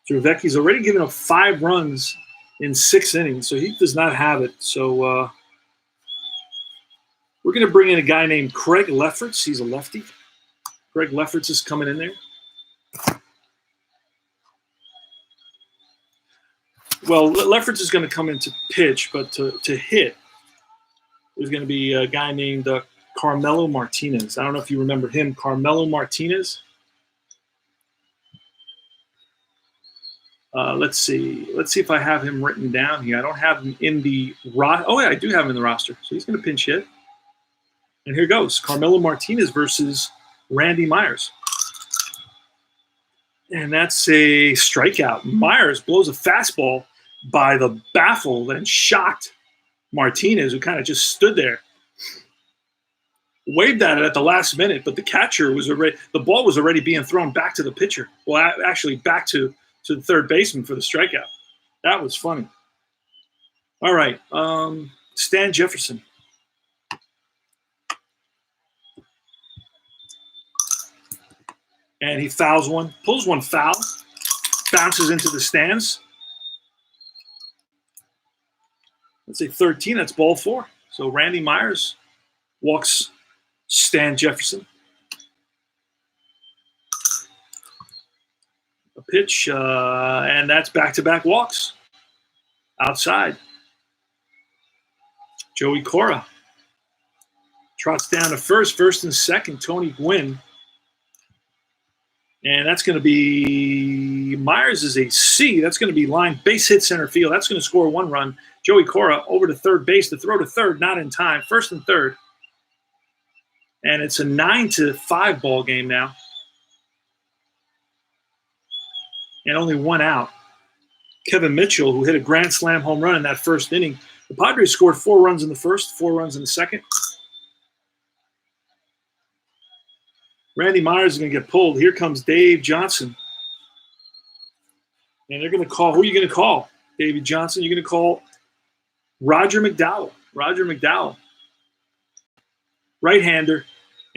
Dravecky's already given up 5 runs in 6 innings, so he does not have it. So we're going to bring in a guy named Craig Lefferts. He's a lefty. Craig Lefferts is coming in there. Well, Lefferts is going to come in to pitch, but to hit, there's going to be a guy named Carmelo Martinez. I don't know if you remember him, Carmelo Martinez. Let's see. Let's see if I have him written down here. I don't have him in the roster. Oh, yeah, I do have him in the roster. So he's going to pinch hit. And here goes. Carmelo Martinez versus Randy Myers. And that's a strikeout. Myers blows a fastball by the baffled and shocked Martinez, who kind of just stood there. Waved at it at the last minute, but the catcher was already, the ball was already being thrown back to the pitcher. Well, actually back to the third baseman for the strikeout. That was funny. All right, Stan Jefferson. And he fouls one, pulls one foul, bounces into the stands. Let's say 13, that's ball 4. So Randy Myers walks Stan Jefferson. A pitch, and that's back-to-back walks. Outside. Joey Cora trots down to first and second, Tony Gwynn. And that's going to be, Myers is a C. That's going to be line base hit center field. That's going to score 1 run. Joey Cora over to third base. The throw to third, not in time. First and third. And it's a 9-5 ball game now. And only 1 out. Kevin Mitchell, who hit a grand slam home run in that first inning. The Padres scored 4 runs in the first, 4 runs in the second. Randy Myers is going to get pulled. Here comes Dave Johnson. And they're going to call, who are you going to call? David Johnson, you're going to call Roger McDowell. Roger McDowell. Right-hander.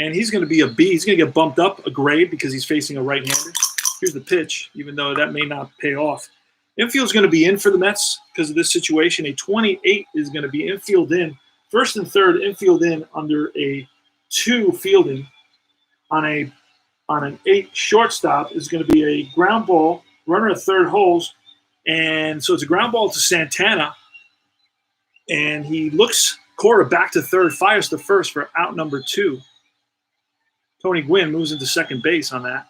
And he's going to be a B. He's going to get bumped up a grade because he's facing a right-hander. Here's the pitch, even though that may not pay off. Infield's going to be in for the Mets because of this situation. A 28 is going to be infield in. First and third, infield in under a 2 fielding. On an 8 shortstop is going to be a ground ball, runner at third holds. And so it's a ground ball to Santana. And he looks Cora back to third, fires to first for out number 2. Tony Gwynn moves into second base on that.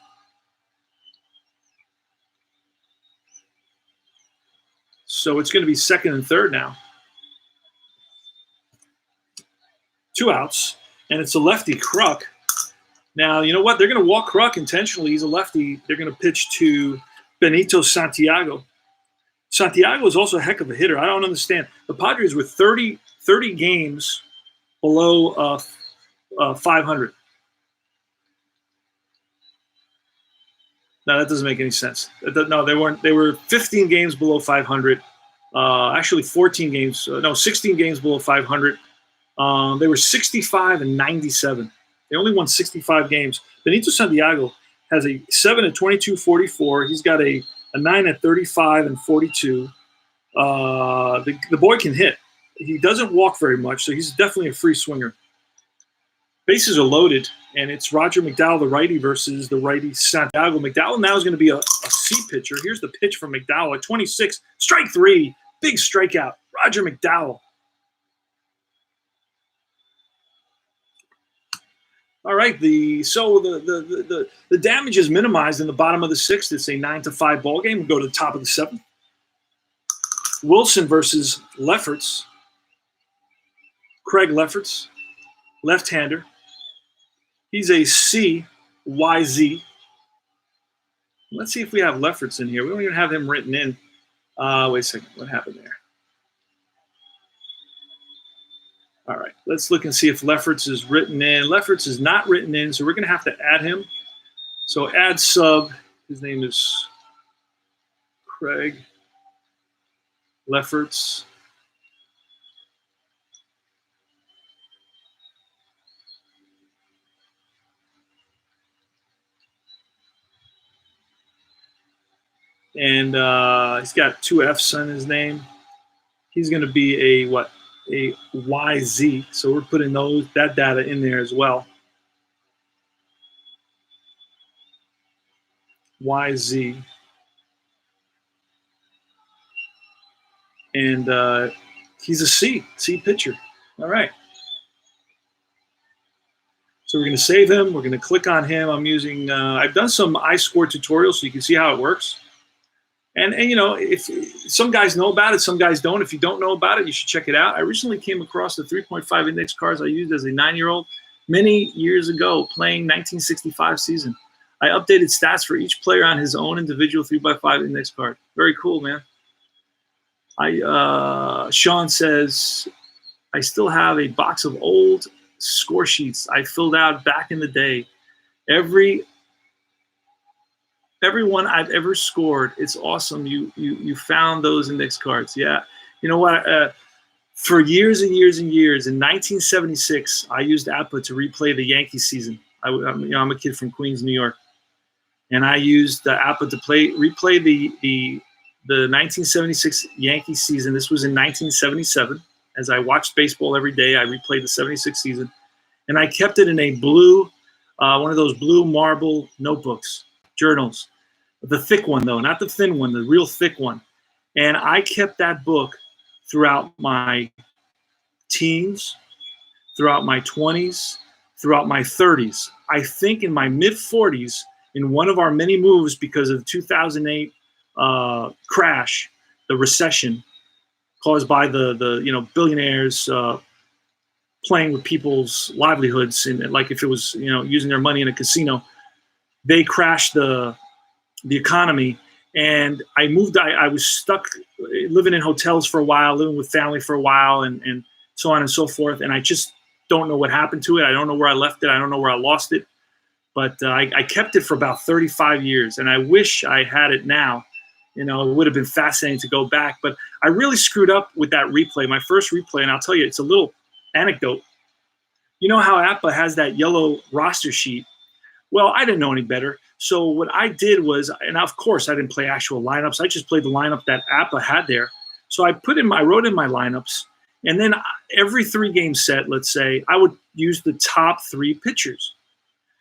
So it's going to be second and third now. 2 outs. And it's a lefty, Kruk. Now, you know what? They're going to walk Kruk intentionally. He's a lefty. They're going to pitch to Benito Santiago. Santiago is also a heck of a hitter. I don't understand. The Padres were 30 games below 500. No, that doesn't make any sense. No, they weren't. They were 15 games below 500. Actually, 16 games below 500. They were 65 and 97. They only won 65 games. Benito Santiago has a 7 at 22-44. He's got a 9 at 35 and 42. The boy can hit. He doesn't walk very much, so he's definitely a free swinger. Bases are loaded, and it's Roger McDowell, the righty, versus the righty Santiago. McDowell now is going to be a C pitcher. Here's the pitch from McDowell at 26. Strike 3. Big strikeout. Roger McDowell. All right, the damage is minimized in the bottom of the 6th. It's a 9-5 ball game. We'll go to the top of the 7th. Wilson versus Lefferts. Craig Lefferts, left-hander. He's a CYZ. Let's see if we have Lefferts in here. We don't even have him written in. Wait a second. What happened there? All right, let's look and see if Lefferts is written in. Lefferts is not written in, so we're going to have to add him. So add sub. His name is Craig Lefferts. and he's got two F's on his name. He's going to be a YZ. So we're putting that data in there as well. YZ. And he's a C pitcher. All right. So we're going to save him. We're going to click on him. I'm using, I've done some iScore tutorials so you can see how it works. And you know, if some guys know about it, some guys don't. If you don't know about it, you should check it out. I recently came across the 3.5 index cards I used as a 9-year-old many years ago playing 1965 season. I updated stats for each player on his own individual 3x5 index card. Very cool, man. Sean says, I still have a box of old score sheets I filled out back in the day. Everyone I've ever scored, it's awesome. You found those index cards. Yeah. You know what? For years and years and years, in 1976, I used APA to replay the Yankees season. I'm a kid from Queens, New York, and I used the APA to replay the 1976 Yankees season. This was in 1977. As I watched baseball every day, I replayed the 76 season. And I kept it in a blue, one of those blue marble notebooks, journals. The thick one, though, not the thin one, the real thick one. And I kept that book throughout my teens, throughout my 20s, throughout my 30s. I think in my mid-40s, in one of our many moves because of the 2008 crash, the recession caused by the billionaires playing with people's livelihoods, and like if it was using their money in a casino, they crashed the economy, and I moved. I was stuck living in hotels for a while, living with family for a while, and so on and so forth. And I just don't know what happened to it. I don't know where I left it. I don't know where I lost it. But I kept it for about 35 years, and I wish I had it now. It would have been fascinating to go back. But I really screwed up with that replay, my first replay, and I'll tell you, it's a little anecdote. You know how APA has that yellow roster sheet? Well, I didn't know any better. So what I did was, and of course I didn't play actual lineups. I just played the lineup that APA had there. So I wrote in my lineups, and then every 3-game set, let's say, I would use the top 3 pitchers.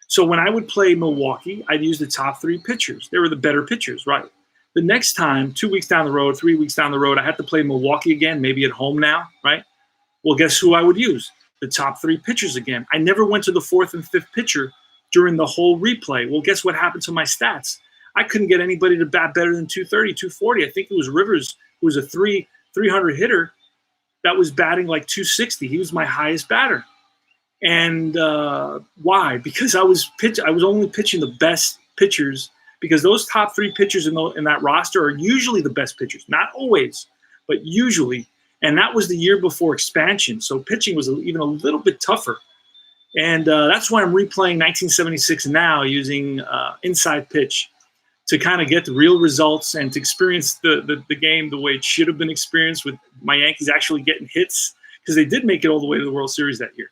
So when I would play Milwaukee, I'd use the top 3 pitchers. They were the better pitchers, right? The next time, 2 weeks down the road, 3 weeks down the road, I had to play Milwaukee again, maybe at home now, right? Well, guess who I would use? The top 3 pitchers again. I never went to the 4th and 5th pitcher during the whole replay. Well, guess what happened to my stats? I couldn't get anybody to bat better than 230, 240. I think it was Rivers, who was a 300 hitter that was batting like 260. He was my highest batter. And why? Because I was only pitching the best pitchers, because those top 3 pitchers in that roster are usually the best pitchers. Not always, but usually. And that was the year before expansion. So pitching was even a little bit tougher. And that's why I'm replaying 1976 now using Inside Pitch to kind of get the real results and to experience the game the way it should have been experienced, with my Yankees actually getting hits, because they did make it all the way to the World Series that year.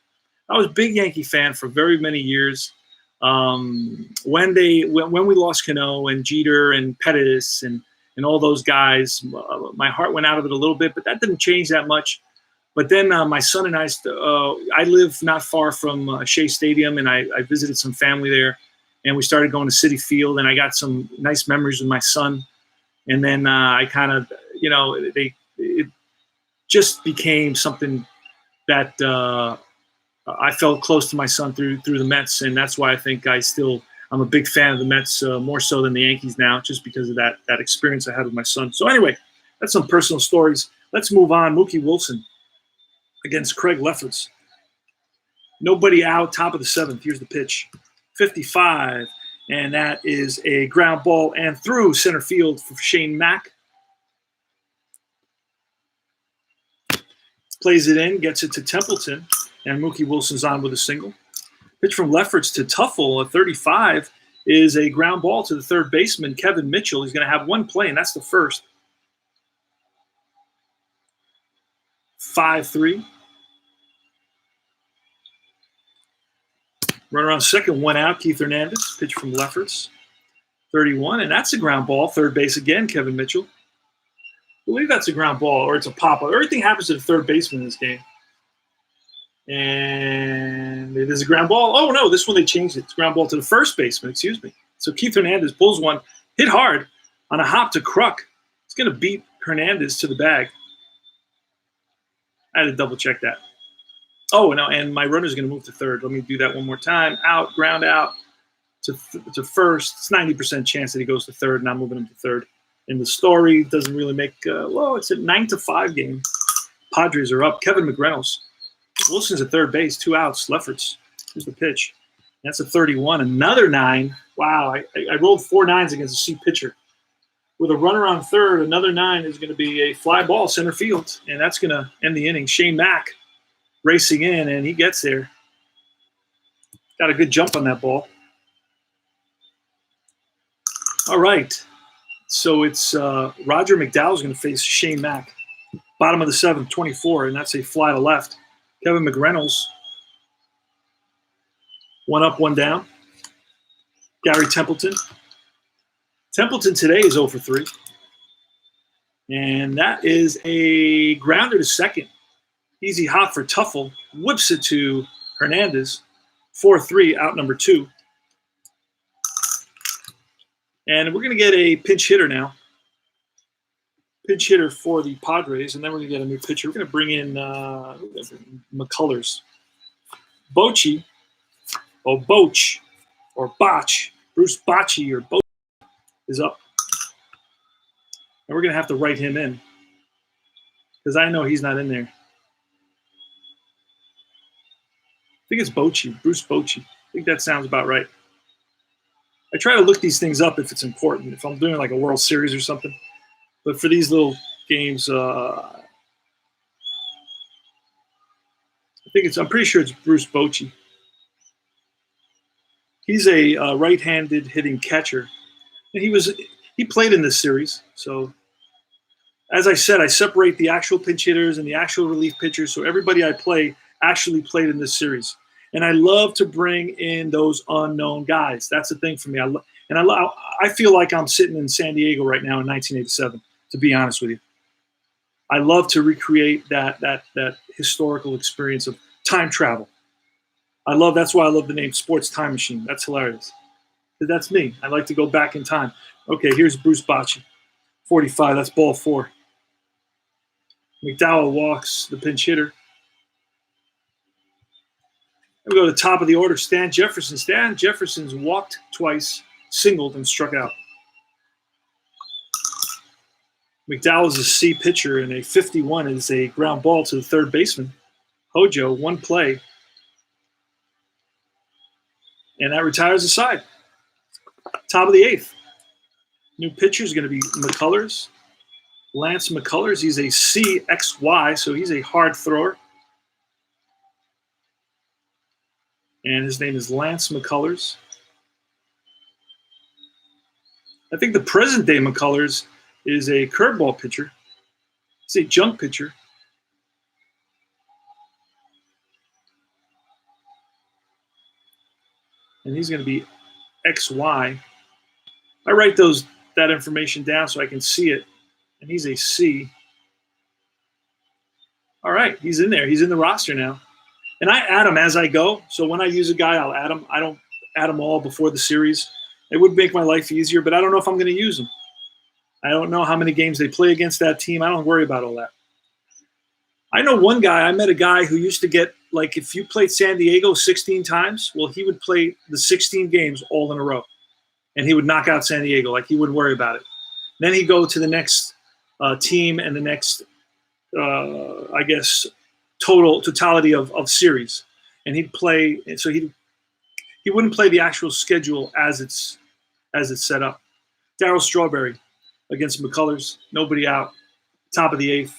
I was a big Yankee fan for very many years. When we lost Cano and Jeter and Pettis and all those guys, my heart went out of it a little bit, but that didn't change that much. But then my son and I live not far from Shea Stadium, and I visited some family there, and we started going to Citi Field, and I got some nice memories with my son. And then I kind of, it just became something that I felt close to my son through the Mets, and that's why I think I'm a big fan of the Mets more so than the Yankees now, just because of that experience I had with my son. So anyway, that's some personal stories. Let's move on. Mookie Wilson against Craig Lefferts. Nobody out, top of the 7th. Here's the pitch. 55, and that is a ground ball and through center field for Shane Mack. Plays it in, gets it to Templeton, and Mookie Wilson's on with a single. Pitch from Lefferts to Tuffle at 35 is a ground ball to the third baseman, Kevin Mitchell. He's going to have one play, and that's the first. 5-3. Runner on second, one out, Keith Hernandez. Pitch from Lefferts. 31, and that's a ground ball. Third base again, Kevin Mitchell. I believe that's a ground ball, or it's a pop-up. Everything happens to the third baseman in this game. And it is a ground ball. Oh, no, this one they changed it. It's ground ball to the first baseman, excuse me. So Keith Hernandez pulls one, hit hard on a hop to Kruk. He's going to beat Hernandez to the bag. I had to double-check that. Oh, no, and my runner's going to move to third. Let me do that one more time. Out, ground out to first. It's 90% chance that he goes to third, and I'm moving him to third. And the story doesn't really make it's a 9-5 game. Padres are up. Kevin McReynolds. Wilson's at third base, 2 outs. Lefferts. Here's the pitch. That's a 31. Another 9. Wow, I rolled 4 9s against a C pitcher. With a runner on third, another 9 is going to be a fly ball center field, and that's going to end the inning. Shane Mack racing in, and he gets there. Got a good jump on that ball. All right. So it's Roger McDowell's going to face Shane Mack. Bottom of the 7th, 24, and that's a fly to left. Kevin McReynolds. 1 up, 1 down. Gary Templeton. Templeton today is 0 for 3. And that is a grounder to second. Easy hop for Tuffle. Whips it to Hernandez. 4-3, out number 2. And we're going to get a pinch hitter now. Pinch hitter for the Padres, and then we're going to get a new pitcher. We're going to bring in McCullers. Bochy, or Boch, or Botch, Bruce Bochy, or Boch is up. And we're going to have to write him in because I know he's not in there. I think it's Bochy, Bruce Bochy. I think that sounds about right. I try to look these things up if it's important, if I'm doing like a World Series or something. But for these little games, I'm pretty sure it's Bruce Bochy. He's a right-handed hitting catcher. And he played in this series. So as I said, I separate the actual pinch hitters and the actual relief pitchers. So everybody I play actually played in this series. And I love to bring in those unknown guys. That's the thing for me. I feel like I'm sitting in San Diego right now in 1987, to be honest with you. I love to recreate that historical experience of time travel. That's why I love the name Sports Time Machine. That's hilarious. That's me. I like to go back in time. Okay, here's Bruce Bochy. 45, that's ball 4. McDowell walks the pinch hitter. We go to the top of the order, Stan Jefferson. Stan Jefferson's walked twice, singled, and struck out. McDowell's a C pitcher, and a 51 is a ground ball to the third baseman. Hojo, 1 play. And that retires the side. Top of the 8th. New pitcher is going to be McCullers. Lance McCullers, he's a CXY, so he's a hard thrower. And his name is Lance McCullers. I think the present-day McCullers is a curveball pitcher. It's a junk pitcher. And he's going to be XY. I write that information down so I can see it. And he's a C. All right, he's in there. He's in the roster now. And I add them as I go. So when I use a guy, I'll add them. I don't add them all before the series. It would make my life easier, but I don't know if I'm going to use them. I don't know how many games they play against that team. I don't worry about all that. I know one guy. I met a guy who used to get, like, if you played San Diego 16 times, well, he would play the 16 games all in a row. And he would knock out San Diego. Like, he wouldn't worry about it. Then he'd go to the next team and the next, I guess, totality of series. And he'd play, so he wouldn't play the actual schedule as it's set up. Darryl Strawberry against McCullers, nobody out. Top of the 8th,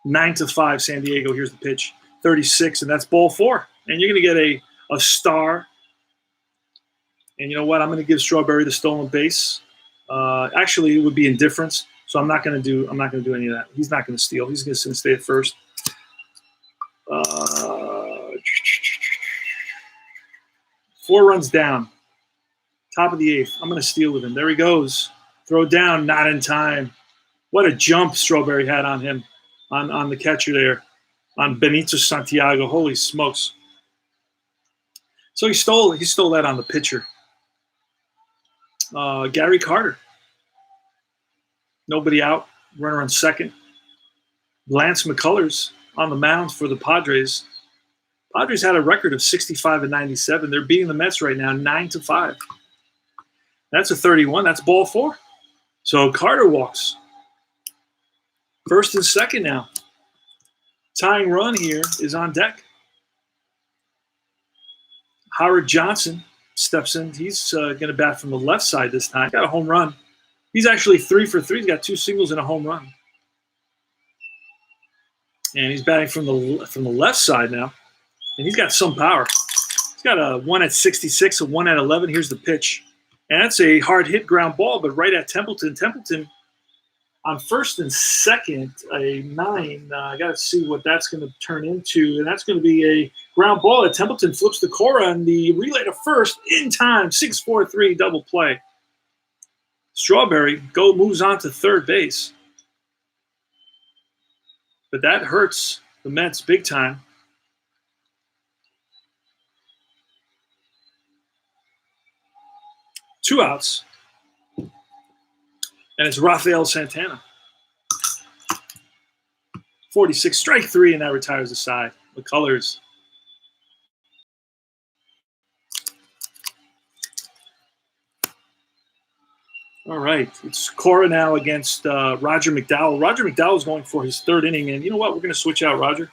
9-5 San Diego. Here's the pitch, 36, and that's ball 4. And you're going to get a star. And you know what? I'm going to give Strawberry the stolen base. Actually, it would be indifference. So I'm not going to do any of that. He's not going to steal. He's going to stay at first. 4 runs down. Top of the 8th. I'm going to steal with him. There he goes. Throw down, not in time. What a jump Strawberry had on him, on the catcher there, on Benito Santiago. Holy smokes. So he stole that on the pitcher. Gary Carter. Nobody out. Runner on second. Lance McCullers on the mound for the Padres. Padres had a record of 65-97. They're beating the Mets right now 9-5. That's a 31. That's ball 4. So Carter walks. First and second now. Tying run here is on deck. Howard Johnson steps in. He's going to bat from the left side this time. Got a home run. He's actually 3 for 3. He's got 2 singles and a home run. And he's batting from the left side now. And he's got some power. He's got a 1 at 66, a 1 at 11. Here's the pitch. And that's a hard hit ground ball, but right at Templeton. Templeton on first and second, a 9. I got to see what that's going to turn into. And that's going to be a ground ball that Templeton flips to Cora, and the relay to first in time. 6-4-3 double play. Strawberry moves on to third base. But that hurts the Mets big time. Two outs. And it's Rafael Santana. 46, strike 3, and that retires the side. McCullers. All right. It's Cora now against Roger McDowell. Roger McDowell is going for his 3rd inning. And you know what? We're going to switch out Roger.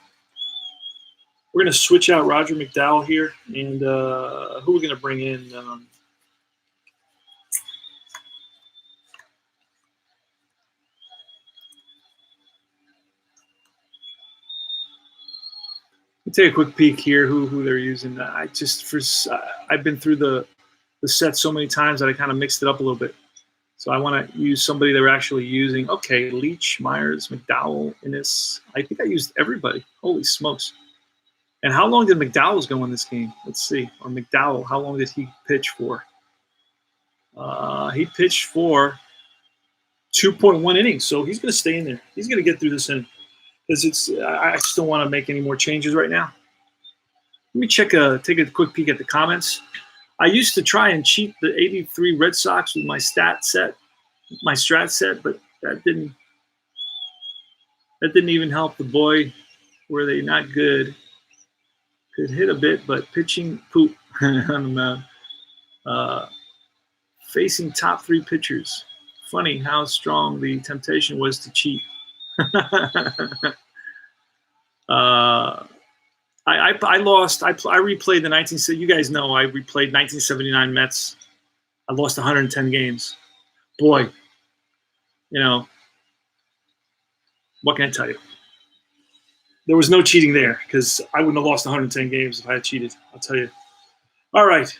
We're going to switch out Roger McDowell here. And who are we going to bring in? Take a quick peek here who they're using. I've been through the set so many times that I kind of mixed it up a little bit. So I want to use somebody they're actually using. Okay, Leach, Myers, McDowell, Innis. I think I used everybody. Holy smokes. And how long did McDowell's go in this game? Let's see. Or McDowell, how long did he pitch for? He pitched for 2.1 innings, so he's going to stay in there. He's going to get through this inning. Because I just don't want to make any more changes right now. Let me take a quick peek at the comments. I used to try and cheat the 83 Red Sox with my strat set, but that didn't even help the boy. Were they not good? Could hit a bit, but pitching poop on the mound. Facing top 3 pitchers. Funny how strong the temptation was to cheat. I lost. I replayed the 19. You guys know I replayed 1979 Mets. I lost 110 games. Boy, what can I tell you? There was no cheating there because I wouldn't have lost 110 games if I had cheated. I'll tell you. All right.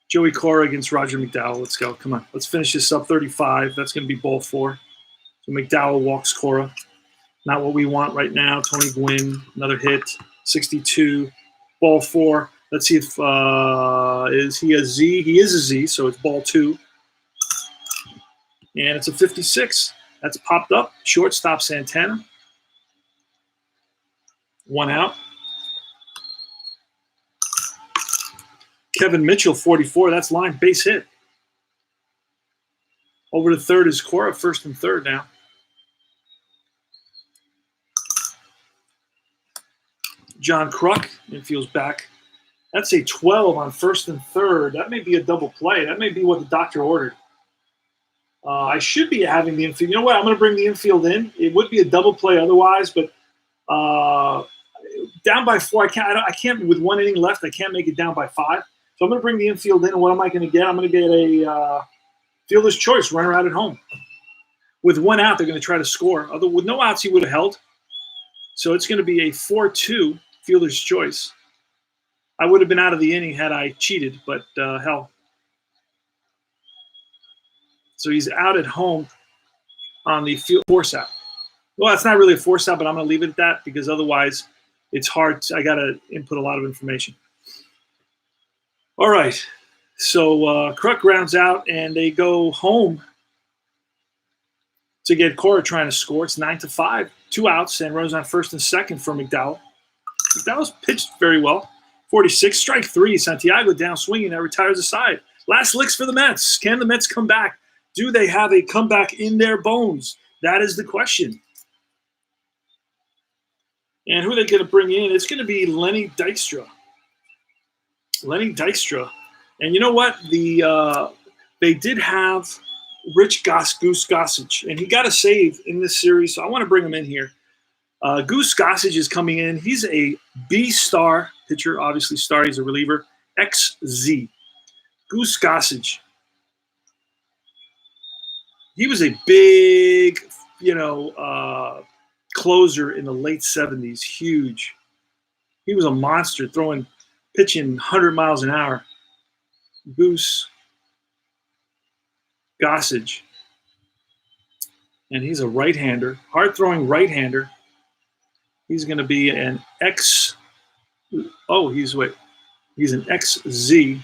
Joey Cora against Roger McDowell. Let's go. Come on. Let's finish this up. 35. That's going to be ball 4. So McDowell walks Cora. Not what we want right now. Tony Gwynn, another hit. 62. Ball 4. Let's see if is he a Z? He is a Z, so it's ball 2. And it's a 56. That's popped up. Shortstop Santana. 1 out. Kevin Mitchell, 44. That's line base hit. Over to third is Cora, first and third now. John Kruk, infield's back. That's a 12 on first and third. That may be a double play. That may be what the doctor ordered. I should be having the infield. You know what? I'm going to bring the infield in. It would be a double play otherwise, but down by 4, I can't with 1 inning left. I can't make it down by 5. So I'm going to bring the infield in, and what am I going to get? I'm going to get a fielder's choice, runner out at home. With 1 out, they're going to try to score. With no outs, he would have held. So it's going to be a 4-2 fielder's choice. I would have been out of the inning had I cheated, but hell. So he's out at home on the field force out. Well, it's not really a force out, but I'm going to leave it at that because otherwise it's hard. I got to input a lot of information. All right. So Kruk grounds out, and they go home to get Cora trying to score. It's 9-5, 2 outs, and runners on first and second for McDowell. McDowell's pitched very well. 46, strike 3. Santiago down swinging. That retires the side. Last licks for the Mets. Can the Mets come back? Do they have a comeback in their bones? That is the question. And who are they going to bring in? It's going to be Lenny Dykstra. Lenny Dykstra. And you know what? They did have Goose Gossage, and he got a save in this series, so I want to bring him in here. Goose Gossage is coming in. He's a B-star pitcher, obviously star. He's a reliever. XZ. Goose Gossage. He was a big, closer in the late 70s. Huge. He was a monster, pitching 100 miles an hour. Goose Gossage. And he's a right-hander, hard-throwing right-hander. He's going to be an X. Oh, he's an XZ.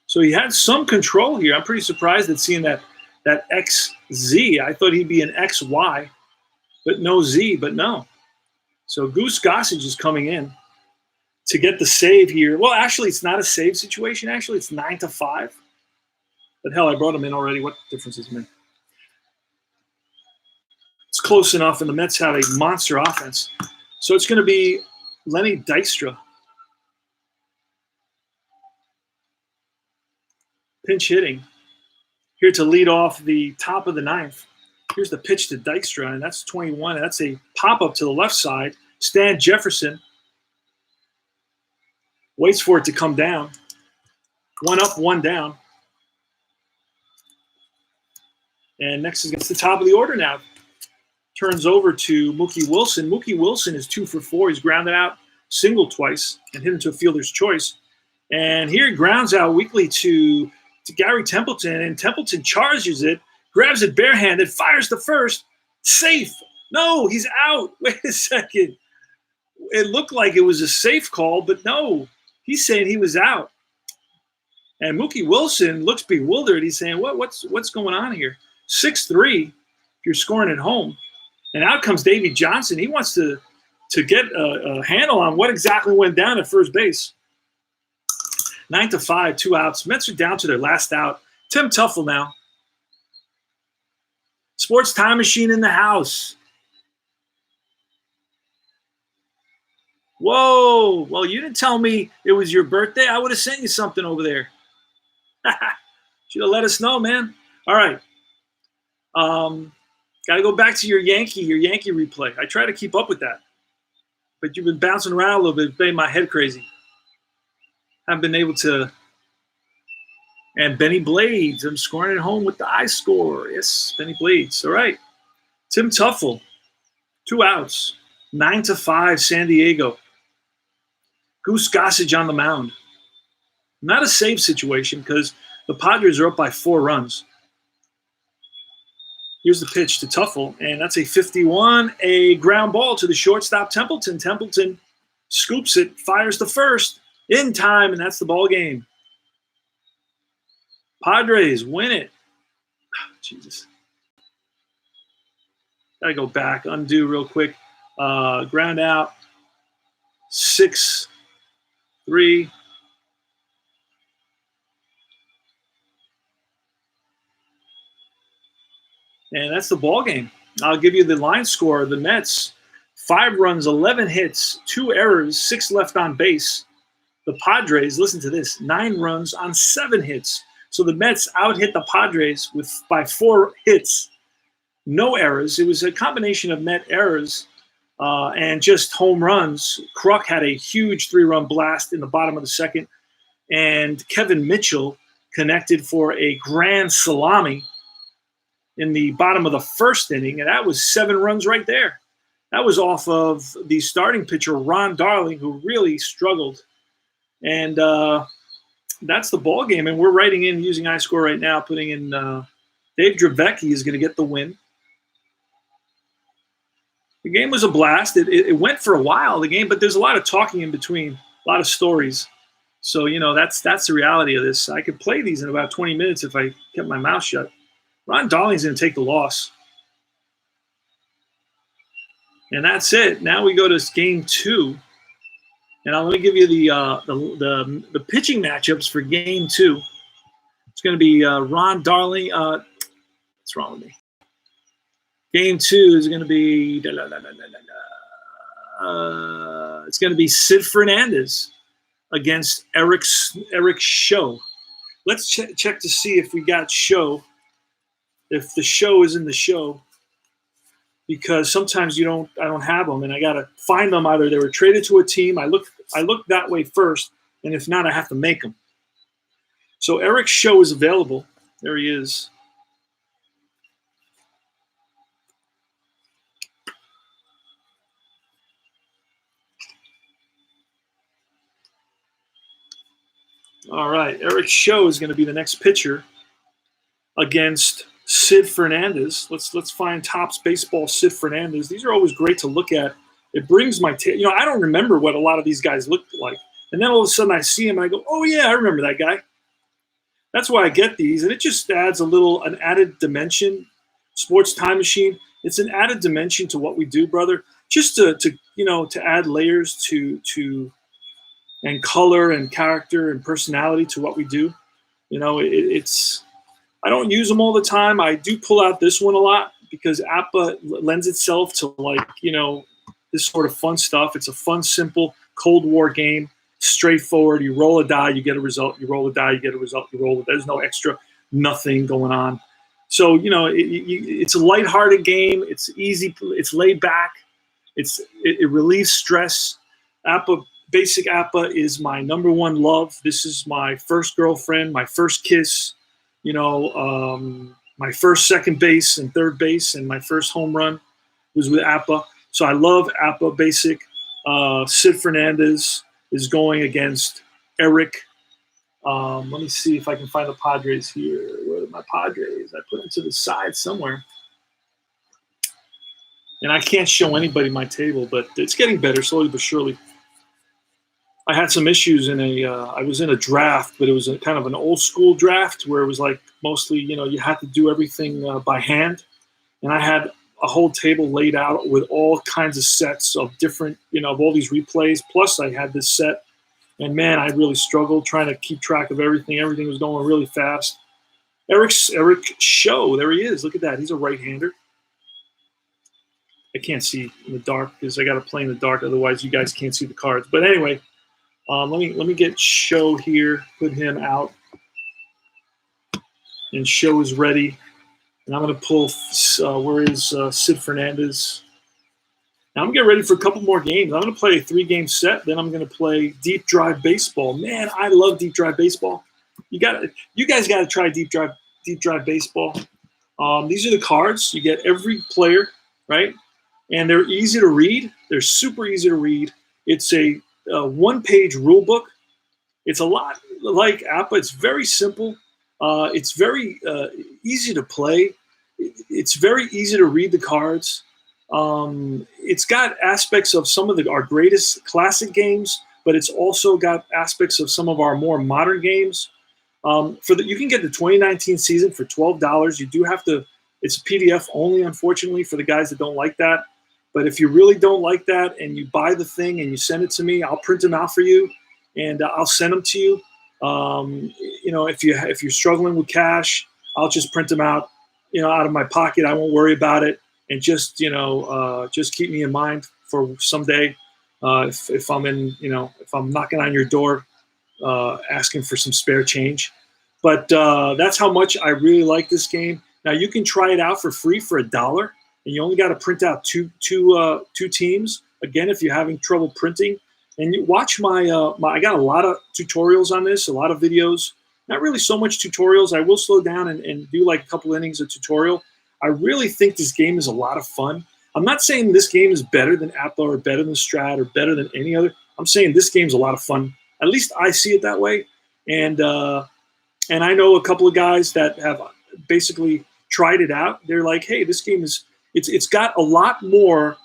So he had some control here. I'm pretty surprised at seeing that XZ. I thought he'd be an XY, but no Z, but no. So Goose Gossage is coming in to get the save here. Well, actually, it's not a save situation. Actually, it's 9-5. But hell, I brought him in already. What difference does it make? It's close enough, and the Mets have a monster offense. So it's going to be Lenny Dykstra. Pinch hitting. Here to lead off the top of the ninth. Here's the pitch to Dykstra, and that's 21. That's a pop-up to the left side. Stan Jefferson waits for it to come down. 1 up, 1 down. And next is against the top of the order now. Turns over to Mookie Wilson. Mookie Wilson is 2 for 4. He's grounded out, single twice, and hit into a fielder's choice. And here he grounds out weakly to Gary Templeton, and Templeton charges it, grabs it barehanded, fires the first. Safe. No, he's out. Wait a second. It looked like it was a safe call, but no. He's saying he was out. And Mookie Wilson looks bewildered. He's saying, what's going on here? 6-3, if you're scoring at home. And out comes Davey Johnson. He wants to get a handle on what exactly went down at first base. 9-5, 2 outs. Mets are down to their last out. Tim Tuffle now. Sports Time Machine in the house. Whoa. Well, you didn't tell me it was your birthday. I would have sent you something over there. Should have let us know, man. All right. Got to go back to your Yankee replay. I try to keep up with that. But you've been bouncing around a little bit. It's made my head crazy. Haven't been able to. And Benny Blades. I'm scoring at home with the I score. Yes, Benny Blades. All right. Tim Tuffle. 2 outs. 9-5, San Diego. Goose Gossage on the mound. Not a save situation because the Padres are up by 4 runs. Here's the pitch to Tuffle, and that's a 51, a ground ball to the shortstop, Templeton. Templeton scoops it, fires the first in time, and that's the ball game. Padres win it. Jesus. Got to go back, undo real quick. Ground out, 6-3. And that's the ball game. I'll give you the line score. The Mets, 5 runs, 11 hits, 2 errors, 6 left on base. The Padres, listen to this, 9 runs on 7 hits. So the Mets out-hit the Padres by 4 hits, no errors. It was a combination of net errors and just home runs. Kruk had a huge 3-run blast in the bottom of the second, and Kevin Mitchell connected for a grand salami in the bottom of the first inning, and that was 7 runs right there. That was off of the starting pitcher, Ron Darling, who really struggled. And that's the ball game, and we're writing in using iScore right now, putting in Dave Dravecky is going to get the win. The game was a blast. It went for a while, the game, but there's a lot of talking in between, a lot of stories. So, that's the reality of this. I could play these in about 20 minutes if I kept my mouth shut. Ron Darling's going to take the loss. And that's it. Now we go to game 2. And let me give you the pitching matchups for game 2. It's going to be Ron Darling. What's wrong with me? Game 2 is going to be it's going to be Sid Fernandez against Eric Show. Let's check to see if we got Show. If the show is in the show, because sometimes I don't have them, and I gotta find them. Either they were traded to a team. I look that way first, and if not, I have to make them. So Eric Show is available. There he is. All right, Eric Show is going to be the next pitcher against Sid Fernandez. Let's find Topps Baseball Sid Fernandez. These are always great to look at. It brings my I don't remember what a lot of these guys looked like, and then all of a sudden I see him and I go, oh yeah, I remember that guy. That's why I get these, and it just adds an added dimension. Sports Time Machine. It's an added dimension to what we do, brother. Just to add layers to and color and character and personality to what we do. It's. I don't use them all the time. I do pull out this one a lot because APBA lends itself to this sort of fun stuff. It's a fun, simple Cold War game, straightforward. You roll a die, you get a result. You roll a die, you get a result. You roll it. There's no extra nothing going on. So it's a lighthearted game. It's easy. It's laid back. It relieves stress. Basic APBA is my number one love. This is my first girlfriend, my first kiss. My first second base and third base and my first home run was with APBA. So I love APBA Basic. Sid Fernandez is going against Eric. Let me see if I can find the Padres here. Where are my Padres? I put them to the side somewhere. And I can't show anybody my table, but it's getting better slowly but surely. I had some issues I was in a draft, but it was kind of an old school draft where it was like mostly, you had to do everything by hand. And I had a whole table laid out with all kinds of sets of different, of all these replays. Plus I had this set, and man, I really struggled trying to keep track of everything. Everything was going really fast. Eric Show, there he is. Look at that. He's a right-hander. I can't see in the dark because I got to play in the dark. Otherwise, you guys can't see the cards. But anyway, let me get Show here, put him out, and Show is ready. And I'm going to pull, where is Sid Fernandez? Now I'm getting ready for a couple more games. I'm going to play a 3-game set. Then I'm going to play Deep Drive Baseball. Man, I love Deep Drive Baseball. You guys got to try Deep Drive Baseball. These are the cards. You get every player, right? And they're easy to read. They're super easy to read. It's a one-page rule book. It's a lot like APBA. It's very simple. It's very easy to play. It's very easy to read the cards. It's got aspects of some of our greatest classic games, but it's also got aspects of some of our more modern games. You can get the 2019 season for $12. You do have to. It's PDF only, unfortunately, for the guys that don't like that. But if you really don't like that and you buy the thing and you send it to me, I'll print them out for you and I'll send them to you. If you're struggling with cash, I'll just print them out, out of my pocket. I won't worry about it, and just keep me in mind for someday if I'm if I'm knocking on your door asking for some spare change. But that's how much I really like this game. Now you can try it out for free for $1. And you only got to print out two teams. Again, if you're having trouble printing, and you watch my I got a lot of tutorials on this, a lot of videos. Not really so much tutorials. I will slow down and do like a couple innings of tutorial. I really think this game is a lot of fun. I'm not saying this game is better than APBA or better than Strat or better than any other. I'm saying this game's a lot of fun. At least I see it that way. And I know a couple of guys that have basically tried it out. They're like, hey, this game is. It's got a lot more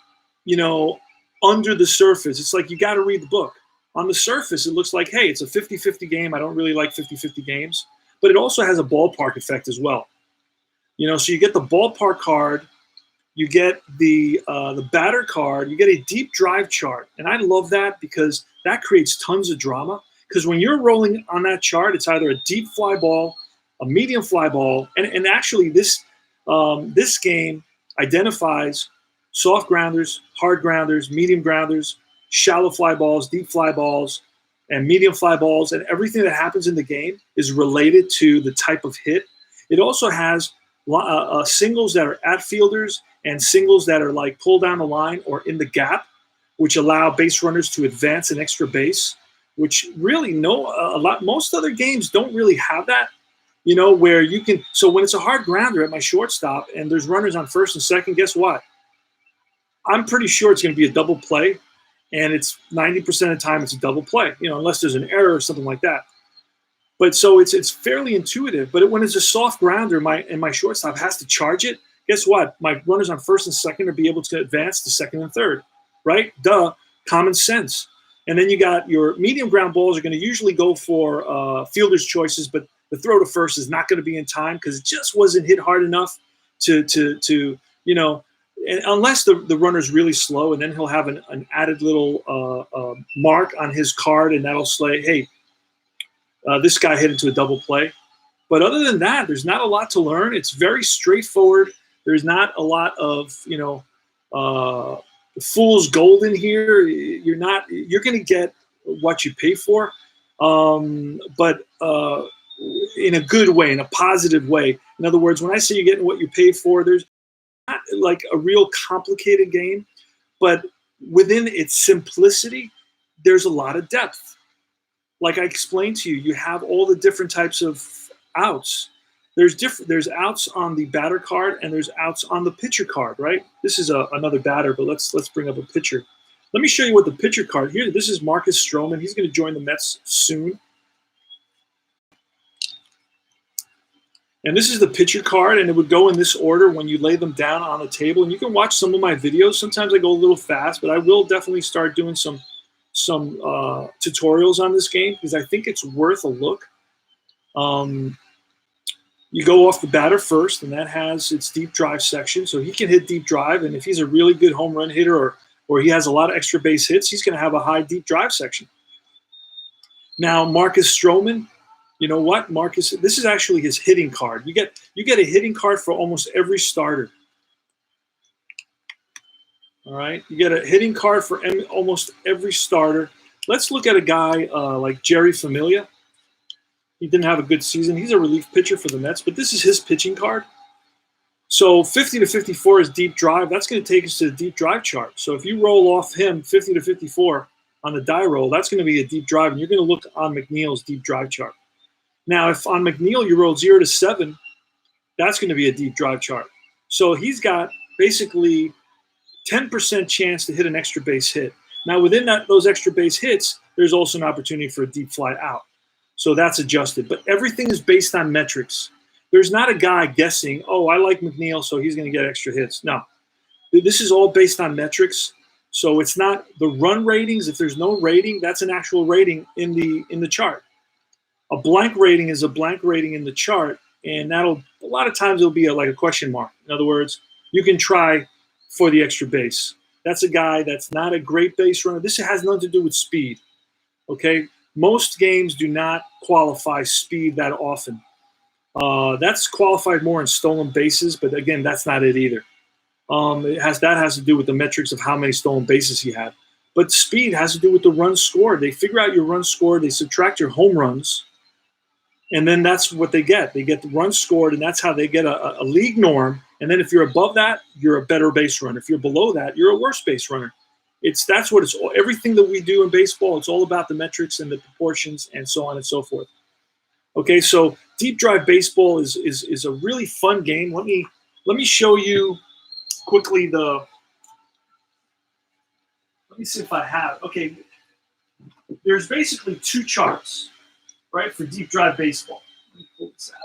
you know, under the surface, it's like you got to read the book. On the surface, it looks like, hey, it's a 50-50 game. I don't really like 50-50 games. But it also has a ballpark effect as well. You know, so you get the ballpark card, you get the batter card, you get a deep drive chart. And I love that because that creates tons of drama. Because when you're rolling on that chart, it's either a deep fly ball, a medium fly ball, and actually this game identifies soft grounders, hard grounders, medium grounders, shallow fly balls, deep fly balls, and medium fly balls, and everything that happens in the game is related to the type of hit. It also has singles that are at fielders and singles that are like pull down the line or in the gap, which allow base runners to advance an extra base, which really most other games don't really have that, you know, where you can. So when it's a hard grounder at my shortstop and there's runners on first and second, guess what? I'm pretty sure it's going to be a double play, and it's 90% of the time it's a double play, you know, unless there's an error or something like that. But so it's fairly intuitive. But when it's a soft grounder, my shortstop has to charge it. Guess what? My runners on first and second are be able to advance to second and third, right? Duh, common sense. And then you got your medium ground balls are going to usually go for fielder's choices, but the throw to first is not going to be in time because it just wasn't hit hard enough to you know, and unless the runner's really slow, and then he'll have an added little mark on his card, and that'll say, hey, this guy hit into a double play. But other than that, there's not a lot to learn. It's very straightforward. There's not a lot of, you know, fool's gold in here. You're going to get what you pay for, but in a good way, in a positive way. In other words, when I say you're getting what you pay for, there's not like a real complicated game, but within its simplicity, there's a lot of depth. Like I explained to you, you have all the different types of outs. There's outs on the batter card and there's outs on the pitcher card, right? This is another batter, but let's bring up a pitcher. Let me show you what the pitcher card here. This is Marcus Stroman. He's going to join the Mets soon. And this is the pitcher card, and it would go in this order when you lay them down on the table. And you can watch some of my videos. Sometimes I go a little fast, but I will definitely start doing some tutorials on this game because I think it's worth a look. You go off the batter first, and that has its deep drive section. So he can hit deep drive, and if he's a really good home run hitter or he has a lot of extra base hits, he's going to have a high deep drive section. Now, Marcus Stroman, you know what? Marcus, this is actually his hitting card. You get a hitting card for almost every starter. All right, you get a hitting card for almost every starter. Let's look at a guy like Jerry Familia. He didn't have a good season. He's a relief pitcher for the Mets, but this is his pitching card. So 50 to 54 is deep drive. That's going to take us to the deep drive chart. So if you roll off him 50 to 54 on the die roll, that's going to be a deep drive, and you're going to look on McNeil's deep drive chart. Now, if on McNeil you roll 0 to 7, that's going to be a deep drive chart. So he's got basically 10% chance to hit an extra base hit. Now, within those extra base hits, there's also an opportunity for a deep fly out. So that's adjusted. But everything is based on metrics. There's not a guy guessing, oh, I like McNeil, so he's going to get extra hits. No. This is all based on metrics. So it's not the run ratings. If there's no rating, that's an actual rating in the chart. A blank rating is a blank rating in the chart, and a lot of times it'll be like a question mark. In other words, you can try for the extra base. That's a guy that's not a great base runner. This has nothing to do with speed, okay? Most games do not qualify speed that often. That's qualified more in stolen bases, but again, that's not it either. That has to do with the metrics of how many stolen bases he had. But speed has to do with the runs scored. They figure out your runs scored, they subtract your home runs, and then that's what they get. They get the runs scored, and that's how they get a league norm. And then if you're above that, you're a better base runner. If you're below that, you're a worse base runner. That's what it's all. Everything that we do in baseball, it's all about the metrics and the proportions and so on and so forth. Okay, so deep drive baseball is a really fun game. Let me show you quickly let me see if I have. Okay, there's basically two charts, right, for deep drive baseball. Let me pull this out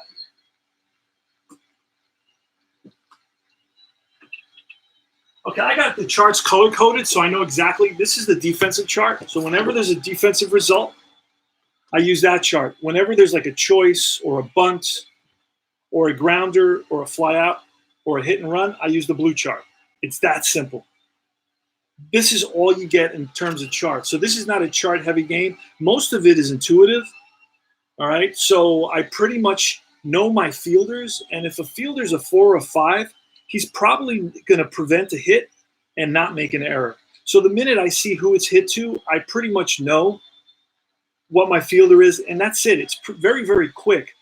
here. Okay, I got the charts color coded, so I know exactly. This is the defensive chart. So whenever there's a defensive result, I use that chart. Whenever there's like a choice or a bunt or a grounder or a fly out or a hit and run, I use the blue chart. It's that simple. This is all you get in terms of charts. So this is not a chart heavy game. Most of it is intuitive. All right. So I pretty much know my fielders. And if a fielder's a 4 or a 5, he's probably going to prevent a hit and not make an error. So the minute I see who it's hit to, I pretty much know what my fielder is. And that's it. It's very, very quick.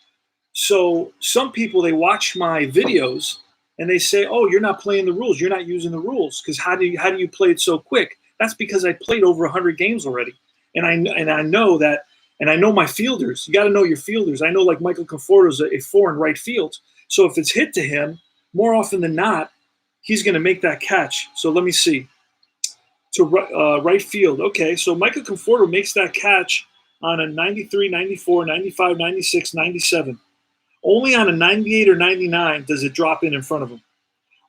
So some people, they watch my videos and they say, "Oh, you're not playing the rules. You're not using the rules because how do you play it so quick?" That's because I played over 100 games already, and I know that, and I know my fielders. You got to know your fielders. I know like Michael Conforto's a 4 in right field, so if it's hit to him, more often than not, he's going to make that catch. So let me see. To right field. Okay, so Michael Conforto makes that catch on a 93, 94, 95, 96, 97. Only on a 98 or 99 does it drop in front of him.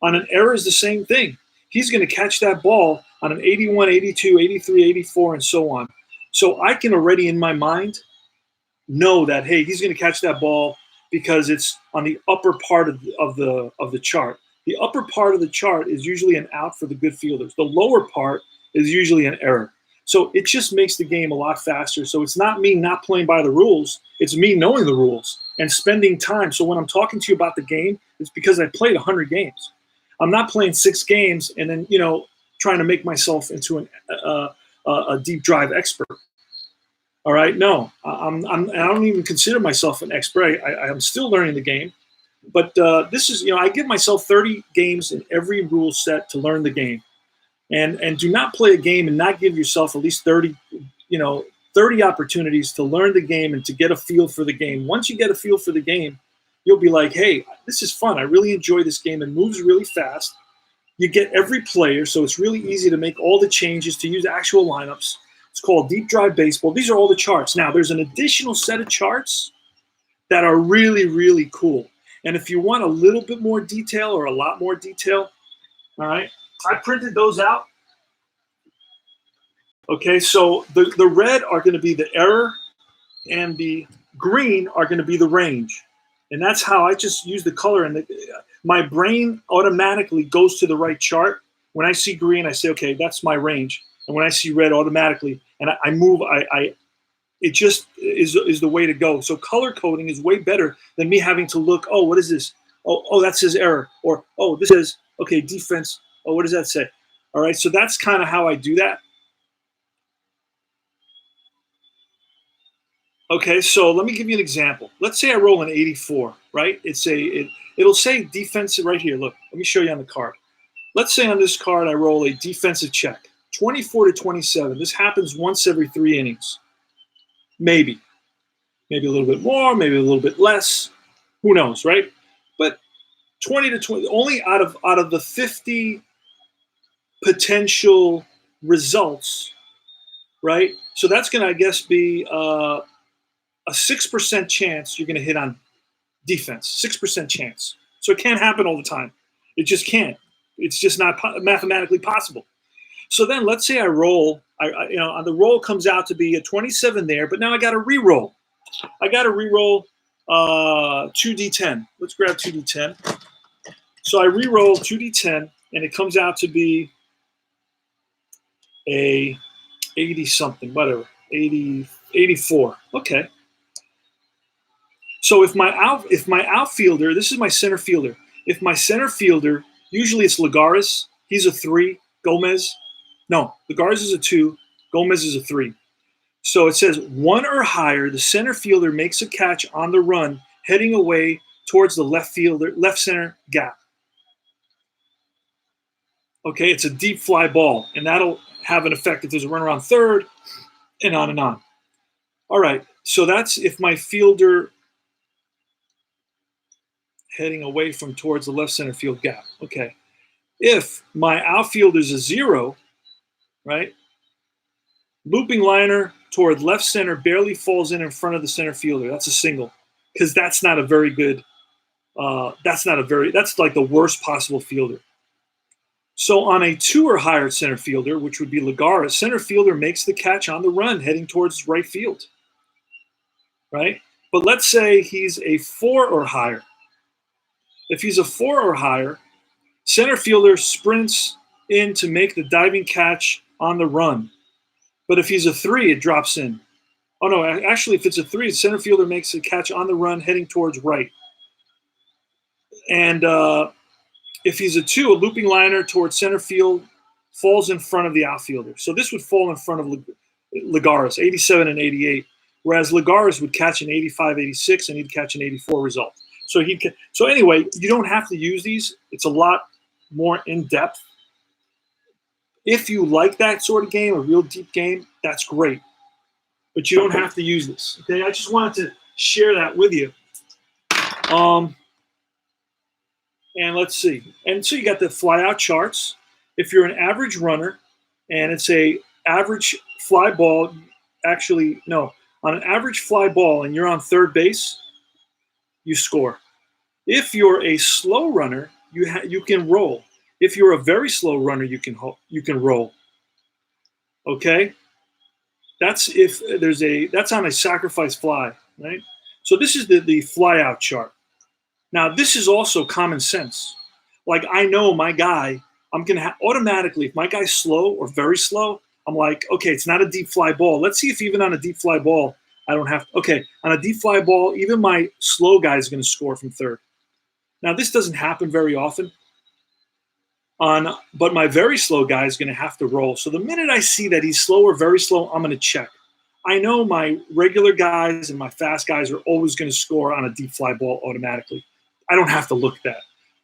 On an error is the same thing. He's going to catch that ball on an 81, 82, 83, 84, and so on. So I can already in my mind know that, hey, he's going to catch that ball because it's on the upper part of the chart. The upper part of the chart is usually an out for the good fielders. The lower part is usually an error. So it just makes the game a lot faster. So it's not me not playing by the rules. It's me knowing the rules and spending time. So when I'm talking to you about the game, it's because I played 100 games. I'm not playing 6 games and then, trying to make myself into a deep drive expert. All right. No, I don't even consider myself an expert. I'm still learning the game. But this is, I give myself 30 games in every rule set to learn the game. And do not play a game and not give yourself at least 30 opportunities to learn the game and to get a feel for the game. Once you get a feel for the game, you'll be like, hey, this is fun. I really enjoy this game. It moves really fast. You get every player, so it's really easy to make all the changes, to use actual lineups. It's called Deep Drive Baseball. These are all the charts. Now, there's an additional set of charts that are really, really cool. And if you want a little bit more detail or a lot more detail, all right, I printed those out. Okay, so the red are going to be the error and the green are going to be the range. And that's how I just use the color. And my brain automatically goes to the right chart. When I see green, I say, okay, that's my range. And when I see red, automatically, and I move, it just is the way to go. So color coding is way better than me having to look, oh, what is this? Oh, that says error. Or, oh, this says, okay, defense. Oh, what does that say? All right, so that's kind of how I do that. Okay, so let me give you an example. Let's say I roll an 84, right? It'll say defense right here. Look, let me show you on the card. Let's say on this card I roll a defensive check, 24 to 27. This happens once every 3 innings. Maybe a little bit more, maybe a little bit less. Who knows, right? But 20 to 20, only out of the 50 potential results, right? So that's going to, I guess, be a 6% chance you're going to hit on defense. 6% chance. So it can't happen all the time. It just can't. It's just not mathematically possible. So then let's say I roll. The roll comes out to be a 27 there, but now I got to re-roll. I got to re-roll 2d10. Let's grab 2d10. So I re-roll 2d10, and it comes out to be a 80 something, whatever, 80, 84. Okay. So if my outfielder, this is my center fielder. If my center fielder, usually it's Lagares, he's a 3. Gomez, no, Lagares is a 2. Gomez is a 3. So it says 1 or higher, the center fielder makes a catch on the run, heading away towards the left center gap. Okay, it's a deep fly ball, and that'll have an effect if there's a run around third, and on and on. All right, so that's if my fielder heading away from towards the left center field gap. Okay. If my outfield is a 0, right, looping liner toward left center barely falls in front of the center fielder. That's a single, because that's not a very good. That's like the worst possible fielder. So on a 2 or higher center fielder, which would be Lagares, center fielder makes the catch on the run heading towards right field, right? But let's say he's a 4 or higher. If he's a 4 or higher, center fielder sprints in to make the diving catch on the run. But if he's a 3, it drops in. Oh, no, actually, if it's a 3, center fielder makes a catch on the run heading towards right. And if he's a 2, a looping liner towards center field falls in front of the outfielder. So this would fall in front of Lagares, 87 and 88, whereas Lagares would catch an 85, 86, and he'd catch an 84 result. So anyway, you don't have to use these. It's a lot more in-depth. If you like that sort of game, a real deep game, that's great. But you don't have to use this. Okay, I just wanted to share that with you. And let's see. And so you got the fly-out charts. If you're an average runner and it's a average fly ball, actually, no, on an average fly ball and you're on third base, you score. If you're a slow runner, you can roll. If you're a very slow runner, you can roll. Okay? That's on a sacrifice fly, right? So this is the fly out chart. Now this is also common sense. Like I know my guy, I'm gonna automatically, if my guy's slow or very slow, I'm like, okay, it's not a deep fly ball. Let's see if even on a deep fly ball, I don't have, okay, on a deep fly ball, even my slow guy is gonna score from third. Now this doesn't happen very often. But my very slow guy is going to have to roll. So the minute I see that he's slow or very slow, I'm going to check. I know my regular guys and my fast guys are always going to score on a deep fly ball automatically. I don't have to look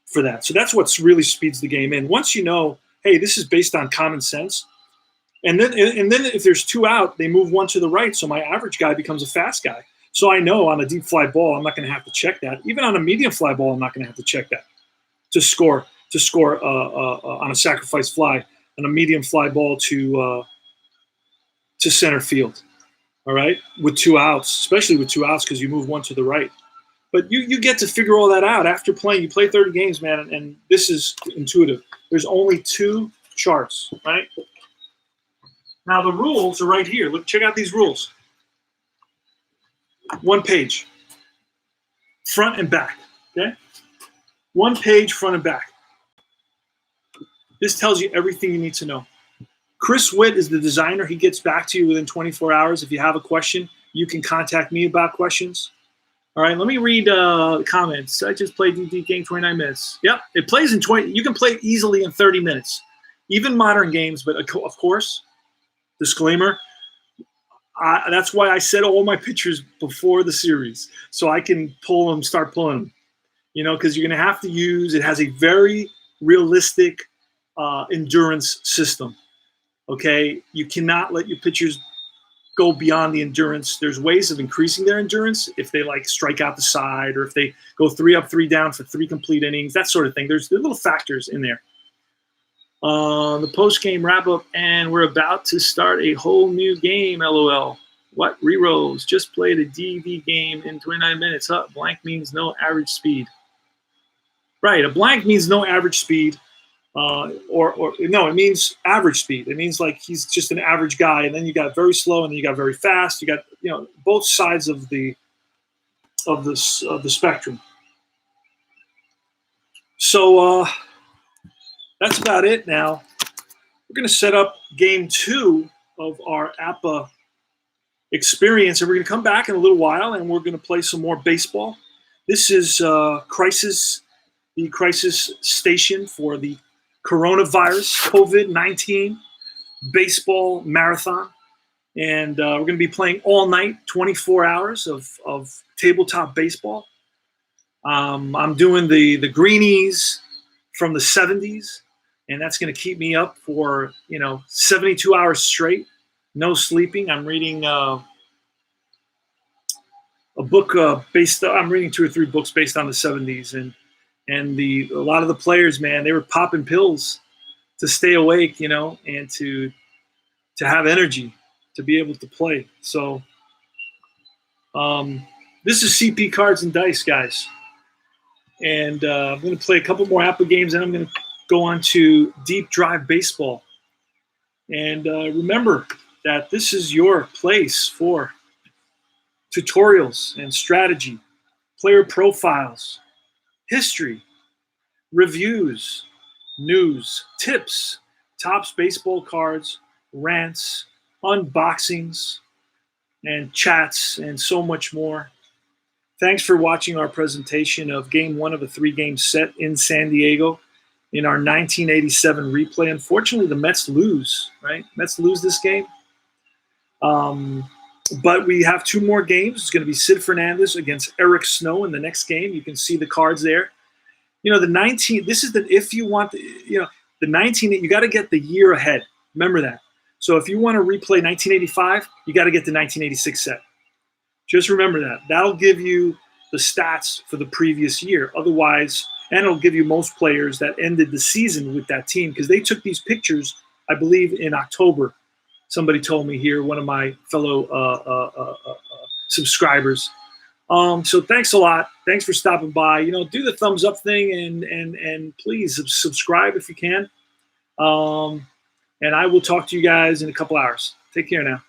for that. So that's what really speeds the game in. Once you know, hey, this is based on common sense. And then if there's 2 out, they move 1 to the right. So my average guy becomes a fast guy. So I know on a deep fly ball, I'm not going to have to check that. Even on a medium fly ball, I'm not going to have to check that to score on a sacrifice fly and a medium fly ball to center field. All right, with 2 outs, especially with 2 outs because you move 1 to the right. But you get to figure all that out after playing. You play 30 games, man, and this is intuitive. There's only 2 charts, right? Now the rules are right here. Look, check out these rules. 1 page, front and back. Okay, 1 page, front and back. This tells you everything you need to know. Chris Witt is the designer. He gets back to you within 24 hours. If you have a question, you can contact me about questions. All right, let me read the comments. I just played DD game 29 minutes. Yep, it plays in 20. You can play it easily in 30 minutes, even modern games. But of course, disclaimer, that's why I set all my pictures before the series so I can start pulling them. You know, because you're going to have to use. It has a very realistic endurance system. Okay, you cannot let your pitchers go beyond the endurance. There's ways of increasing their endurance if they like strike out the side or if they go 3 up, 3 down for 3 complete innings, that sort of thing. There's little factors in there. The post-game wrap-up, and we're about to start a whole new game, LOL. What? Rerolls. Just played a DV game in 29 minutes. Huh? Blank means no average speed. Right, a blank means no average speed. Or no, it means average speed. It means like he's just an average guy, and then you got very slow, and then you got very fast. You got both sides of the spectrum. So that's about it. Now we're going to set up game 2 of our APA experience, and we're going to come back in a little while, and we're going to play some more baseball. This is the crisis station for the coronavirus, COVID-19 baseball marathon. And we're going to be playing all night, 24 hours of tabletop baseball. I'm doing the greenies from the 70s, and that's going to keep me up for 72 hours straight, no sleeping. I'm reading a book I'm reading 2 or 3 books based on the 70s, and a lot of the players, man, they were popping pills to stay awake, and to have energy to be able to play. So this is CP Cards and Dice, guys. And I'm going to play a couple more Apple games, and I'm going to go on to Deep Drive Baseball. And remember that this is your place for tutorials and strategy, player profiles, history, reviews, news, tips, Topps baseball cards, rants, unboxings, and chats, and so much more. Thanks for watching our presentation of Game 1 of a 3-game set in San Diego in our 1987 replay. Unfortunately, the Mets lose, right? Mets lose this game. But we have 2 more games. It's going to be Sid Fernandez against Eric Snow in the next game. You can see the cards there. You know, the 19, this is the, if you want, the 19, you got to get the year ahead. Remember that. So if you want to replay 1985, you got to get the 1986 set. Just remember that. That'll give you the stats for the previous year. Otherwise, and it'll give you most players that ended the season with that team, because they took these pictures, I believe, in October. Somebody told me here, one of my fellow subscribers. So thanks a lot. Thanks for stopping by. You know, do the thumbs up thing and please subscribe if you can. And I will talk to you guys in a couple hours. Take care now.